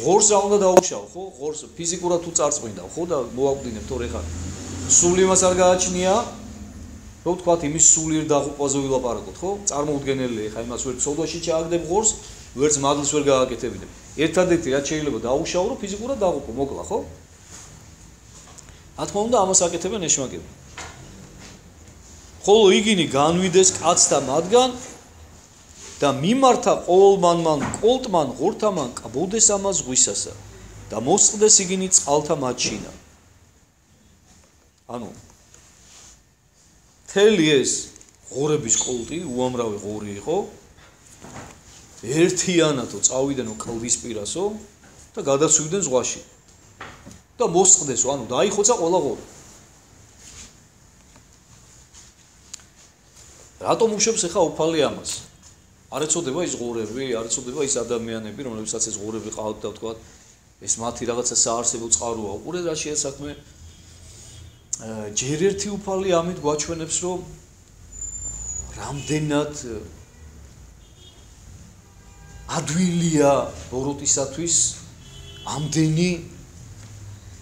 ღორს რა უნდა დაუშავო, ხო? ღორს ფიზიკურად თუ წარწმინდავ, ხო და მოაკვდინებ თორე ხარ. სული იმას არ გააჩნია, რომ თქვათ იმის სულიერ დაღუპვაზე ვილაპარაკოთ, ხო? წარმოუდგენელია, ხა იმას ვერ ცოდვაში ჩააგდებ ღორს, ვერც მადლს ვერ გააკეთებინებ. ერთადერთი რაც შეიძლება დაუშავო, რომ ფიზიკურად დაღუპო, მოკლა, ხო? რა თქმა უნდა, ამას აკეთებენ ეშმაკები. ხოლო იგინი განვიდეს კაცთა მათგან და მიმართა ყოველმან კოლტმან ღორთამან კბოდეს ამას ზღვისასა და მოსწყდეს იგინი წყალთა მათშინა. ანუ მთელი ეს ღორების კოლტი უამრავი ღორი იყო, ერთიანათო წავიდენო კლდისპირასო და გადაცვიდნენ ზღვაში. და მოსწყდესო, ანუ დაიხოცა ყველა ღორი. რატომ უშვებს ახლა უფალი ამას? არ ეწოდება ის ღორები, არ ეწოდება ის ადამიანები, რომლებსაც ეს ღორები ყავთ და თქვა ეს მათი რაღაცა საარსებო წყაროა. უყურეთ რა შეიძლება საქმე. ჯერ ერთი უფალი ამით გვაჩვენებს, რომ რამდენად ადვილია ბოროტისათვის ამდენი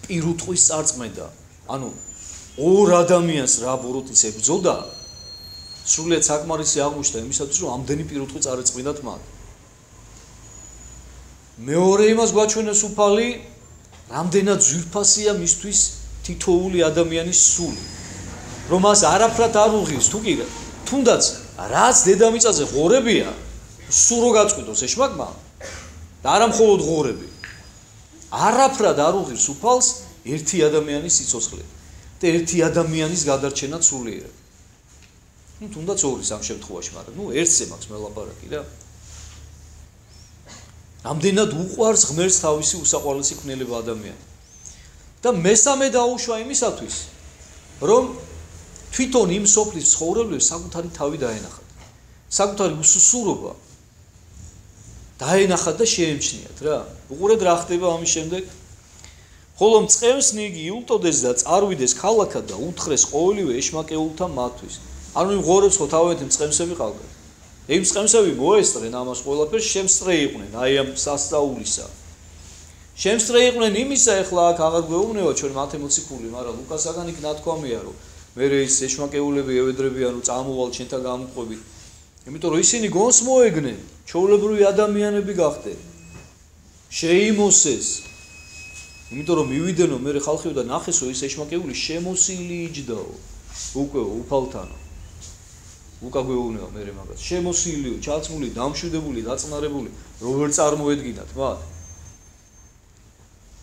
პირუტყვის წარწმედა. ანუ ორ ადამიანს რა ბოროტის ებრძოდა, სრულიად საკმარისი აღმოჩნდა იმისათვის, რომ ამდენი პირუტყვი წარეწყვინათ მათ. მეორე იმას გვაჩვენებს უფალი, რამდენად ძვირფასია მისთვის თითოეული ადამიანის სული, რომ მას არაფრად არ უღირს, თუ თუნდაც რაც დედამიწაზე ღორებია, სულ რო გაწყვიტოს ეშმაკმა და არა მხოლოდ ღორები. არაფრად არ უღირს უფალს ერთი ადამიანის სიცოცხლე და ერთი ადამიანის გადარჩენა სულიერად. თუნდაც ორი ამ შემთხვევაში, მაგრამ ერთზე მაქვს მელაპარაკი რა. ამდენად უყვარს ღმერთს თავისი უსაყვარლესი ქმნილება ადამიანი. და მესამე დაუშვა იმისათვის, რომ თვითონ იმ სოფლის ცხოვრებლებს საკუთარი თავი დაენახათ. საკუთარი უსუსურობა დაენახათ და შეემჩნიათ რა. უყურეთ რა ხდება ამის შემდეგ. ხოლო მწყემსნი იგი იულტოდეს და წარვიდეს ქალაქად და უთხრეს ყოველივე ეშმაკეულთა მათთვის. ანუ იმ ღორებს ხო თავიანთი მწყემსები ყავდათ. იმ მწყემსები მოესწრენ ამას ყველაფერს, შემსწრე იყვნენ აი ამ სასწაულისა. შემსწრე იყვნენ იმისა, ეხლა აქ აღარ გვეუბნება ჩვენ მათემატიკული, მაგრამ ლუკასაგან იქ ნათქვამია, რომ მე ის ეშმაკეულები ევედრებიან, რომ წამოვალ ჩვენთან გამოყვებით. იმიტომ რომ ისინი გონს მოეგნენ, ჩვეულებრივი ადამიანები გახდნენ. შეიმოსეს. იმიტომ რომ მივიდენო მე ხალხი და ნახესო ის ეშმაკეული შემოსილი იჯდაო. უკვე უფალთანო. უკა გვეუბნება მე მაგას. შემოსილიო, ჩაცმული, დამშვიდებული, დაწნარებული, როგორ წარმოედგინათ მათ.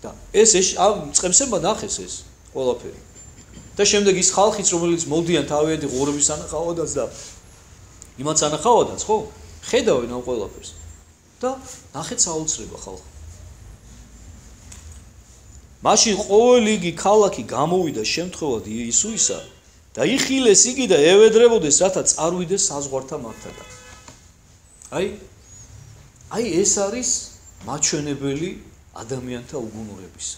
და ეს მწყემსებმა ნახეს ეს ყველაფერი. და შემდეგ ის ხალხიც რომელიც მოდიან თავიანთი ღორების ანახავადაც და იმაც ანახავადაც, ხო? ხედავენ ამ ყველაფერს. და ნახეთ საოცრება ხალხი. მაშინ ყოველი იგი ქალაქი გამოვიდა შემთხვევად იესუისა და იხილეს იგი და ევედრებოდეს, რათა წარვიდეს საზღვართა მართაგან. აი ეს არის მაჩვენებელი ადამიანთა უგუნურების.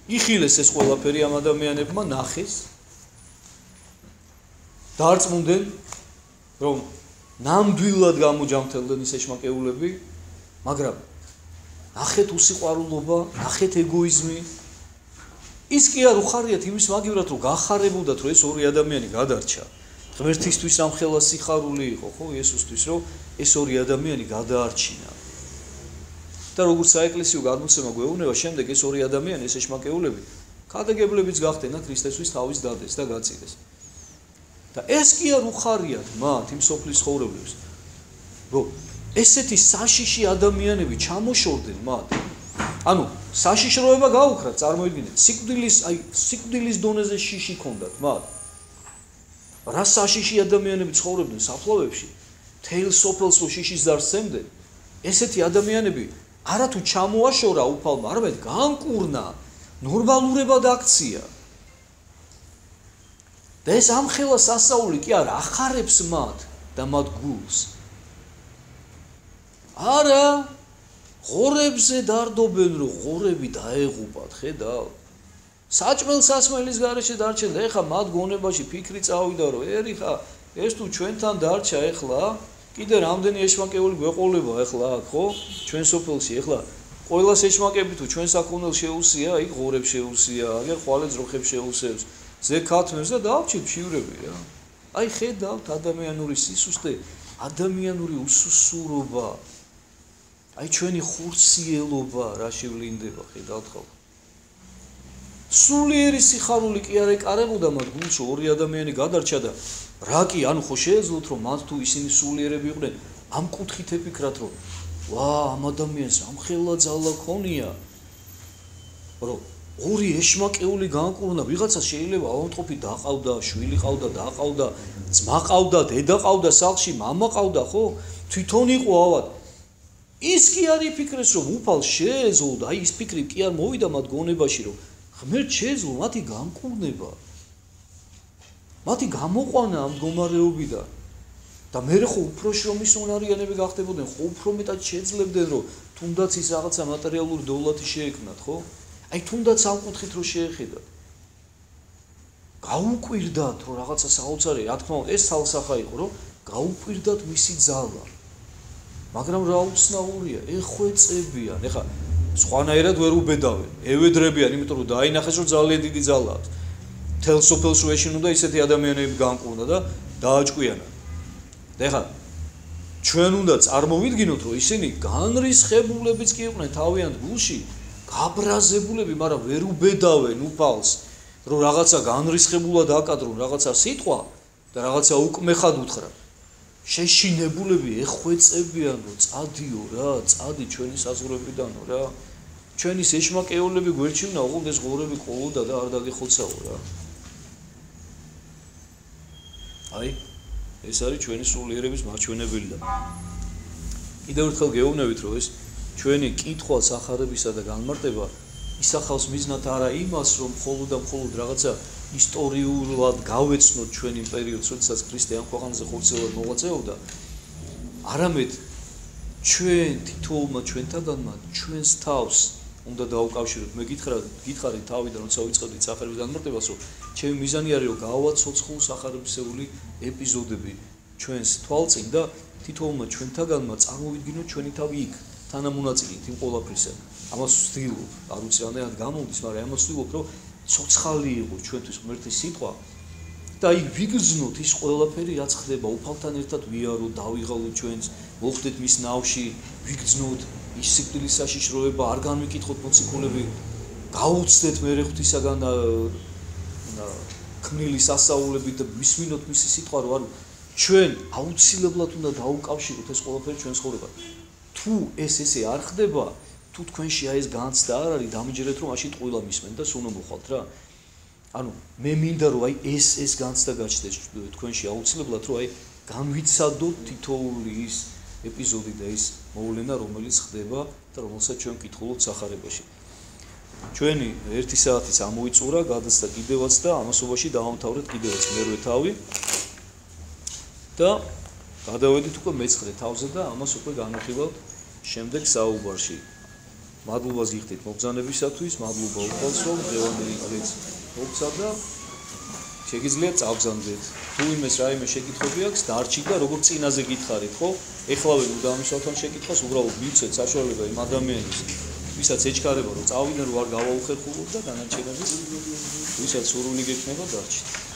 იხილეს ეს ყველაფერი ამ ადამიანებმა, ნახეს. დარწმუნდნენ, რომ ნამდვილად გამოჯამთელდნენ ის ეშმაკეულები, მაგრამ ნახეთ უსიყვარულობა, ნახეთ ეგოიზმი. ის კი არ უხარიათ იმის მაგივრად, რომ გახარებოდათ, რომ ეს ორი ადამიანი გადარჩა. ღმერთისთვის ამ ხელა სიხარული იყო, ხო, იესოსთვის, რომ ეს ორი ადამიანი გადაარჩინა. და როგორც საეკლესიო გადმოცემა გვეუბნება, შემდეგ ეს ორი ადამიანი, ეს ეშმაკეულები, ქადაგებლებიც გახდნენ და ქრისტესთვის თავის დადეს და გაწიდეს. და ეს კი არ უხარიათ მათ იმ სოფლის ცხოვრებლებს, რომ ესეთი საშიში ადამიანები ჩამოშორდნენ მათ. ანუ საშიშროება გაუქრათ, წარმოიდგინეთ, სიკვდილის დონეზე შიში ქონდათ მათ. რა საშიში ადამიანები ცხოვრობდნენ საფლავებში, თეილ სოფელს რო შიშის ზარს სცემდნენ, ესეთი ადამიანები არათუ ჩამოაშორა უფალმა, არამედ განკურნა, ნორმალურებად აქცია. და ეს ამ ხელა სასაული კი არ ახარებს მათ და მათ გულს. არა, ღორებზე დარდობენ, რომ ღორები დაეღუპათ, ხედავ? საჭმელ სასმელის გარეშე დარჩენ და ეხა მათ გონებაში ფიქრი წავიდა, რომ ერიხა ეს თუ ჩვენთან დარჩა ეხლა, კიდე რამდენი ეშმაკეული გვეყოლება ეხლა აქ, ხო? ჩვენ სოფელში ეხლა ყველა ეშმაკები თუ ჩვენ საქონელს შეუსია, იქ ღორებს შეუსია, აგერ ხვალე ძროხებს შეუსევს, ზექათმებს და დავჭირ შივრები რა. აი ხედავთ ადამიანური სისუსტე, ადამიანური უსუსურობა. აი ჩვენი ხურციელობა რა შევლინდება, ხედავთ ხო? სულიერი სიხარული კი არ ეკარებოდა მათ გულში, ორი ადამიანი გადარჩა და რა კი, ანუ ხო შეეძლოთ რომ მათ თუ ისინი სულიერები იყვნენ, ამ კუთხით ეფიქრათ რომ ვა, ამ ადამიანს ამ ხელა ძალა ქონია, რომ ორი ეშმაკეული განკურნა, ვიღაცა შეიძლება ავადმყოფი დაყავდა, შვილი ყავდა, დაყავდა, ძმა ყავდა, დედა ყავდა სახლში, მამა ყავდა, ხო? თვითონ იყო ავად. ის კი არ იფიქრეს რომ უფალს შეეძლო და აი ის ფიქრი კი არ მოვიდა მათ გონებაში რომ ღმერთ შეეძლო მათი განკურნება. მათი გამოყვანა ამ მდგომარეობიდან და მე ხო უფრო შრომისუნარიანები გახდებოდნენ, ხო უფრო მეტად შეძლებდნენ რომ თუნდაც ის რაღაცა მატერიალური დოვლათი შეექმნათ, ხო? აი თუნდაც ამ კუთხით რო შეეხედათ. გაუკვირდათ რომ რაღაცა საოცარი, რა თქმა უნდა, ეს თალსახა იყო, რომ გაუკვირდათ მისი ძალა. მაგრამ რა უცნაურია, ეხვეწებიან, ეხა სხვანაირად ვერ უბედავენ, ევედრებიან, იმიტომ რომ დაინახეს რომ ძალიან დიდი ძალა აქვს. თელ სოფელს რო ეშინოდა ისეთი ადამიანები განკურნა და დააჭკვიანა. და ეხა ჩვენ უნდა წარმოვიდგინოთ რომ ისინი განრისხებულებიც კი იყვნენ თავიანთ გულში, გაბრაზებულები, მაგრამ ვერ უბედავენ უფალს, რომ რაღაცა განრისხებულად აკადრონ რაღაცა სიტყვა და რაღაცა უკმეხად უთხრა. შეშინებულები ეხვეწებიან რომ წადიო რა, წადი ჩვენი საზღვრებიდანო რა. ჩვენი ეშმაკეულები გვერჩივნა, ოღონდ ეს ღორები ყოლოდა და არ დაგეხოცაო რა. აი, ეს არის ჩვენი სულიერების მაჩვენებელი და კიდევ ერთხელ გეუბნებით რომ ეს ჩვენი კითხვა სახარებისა და განმარტება ისახავს მიზნად არა იმას რომ მხოლოდ და მხოლოდ რაღაცა ისტორიულად გავეცნოთ ჩვენ იმ პერიოდს, როდესაც ქრისტე ამ ქვეყანაზე ხორცელად მოღვაწეობდა, არამედ ჩვენ თითოეულმა ჩვენთაგანმა ჩვენს თავს უნდა დაუკავშიროთ. მე გითხარით თავიდან, როცა ვიწყებდით სახარების განმარტებას, რომ ჩემი მიზანი არის რომ გავაცოცხლო სახარებისეული ეპიზოდები ჩვენს თვალწინ და თითოეულმა ჩვენთაგანმა წარმოვიდგინოთ ჩვენი თავი იქ, თანამონაწილით იმ ყველაფრისა. ამას ვცდილობ, არ ვიცი რამდენად გამოვდის, მაგრამ ამას ვცდილობ, რომ ცოცხალი იყო ჩვენთვის ღმერთის სიტყვა და აი ვიგრძნოთ ის ყველაფერი, რაც ხდება, უფალთან ერთად ვიაროთ, დავიღალოთ ჩვენს, მოხვდეთ მის ნავში, ვიგრძნოთ ის სიკვდილის საშიშროება, არ განვიკითხოთ მოციქულები, გაუცდეთ მერე ღვთისაგან ქმნილი სასაულებით და მისმინოთ მისი სიტყვა, რომ არა ჩვენ აუცილებლად უნდა დაუკავშიროთ ეს ყველაფერი ჩვენს ცხოვრებაში. თუ ეს ესე არ ხდება, თუ თქვენში აი ეს განცდა არ არის, დამიჯერეთ რომ მაშინ ტყუილა მისმენ და სულ მოხვალთ რა. ანუ მე მინდა რომ აი ეს განცდა გაჩნდეს თქვენში აუცილებლად, რომ აი განვიცადოთ თითოეული ის ეპიზოდი და ის მოვლენა, რომელიც ხდება და რომელსაც ჩვენ ვკითხულობთ სახარებაში. ჩვენი 1 საათიც ამოიწურა, გადასცა კიდევაც და ამასობაში დავამთავრეთ კიდევაც მერვე თავი და გადავედით უკვე მე-9 თავზე და ამას უკვე განვიხილავთ შემდეგ საუბარში. მადლობას გიხდით მობრძანებისათვის, მადლობა უფალს რომ დღევანდელი დღეც მოგცა და შეგიძლიათ წავგზავნდეთ. თუ იმეს რაიმე შეკითხვები აქვს, დარჩით და როგორც წინაზე გითხარით, ხო? ეხლავე უდამისავთ ამ შეკითხვას, უბრალოდ მივცეთ საშუალება იმ ადამიანის, ვისაც ეჩქარება რომ წავიდნენ, რომ არ გავაუხერხულოთ და დანარჩენები, ვისაც სურვილი გექნება, დარჩით.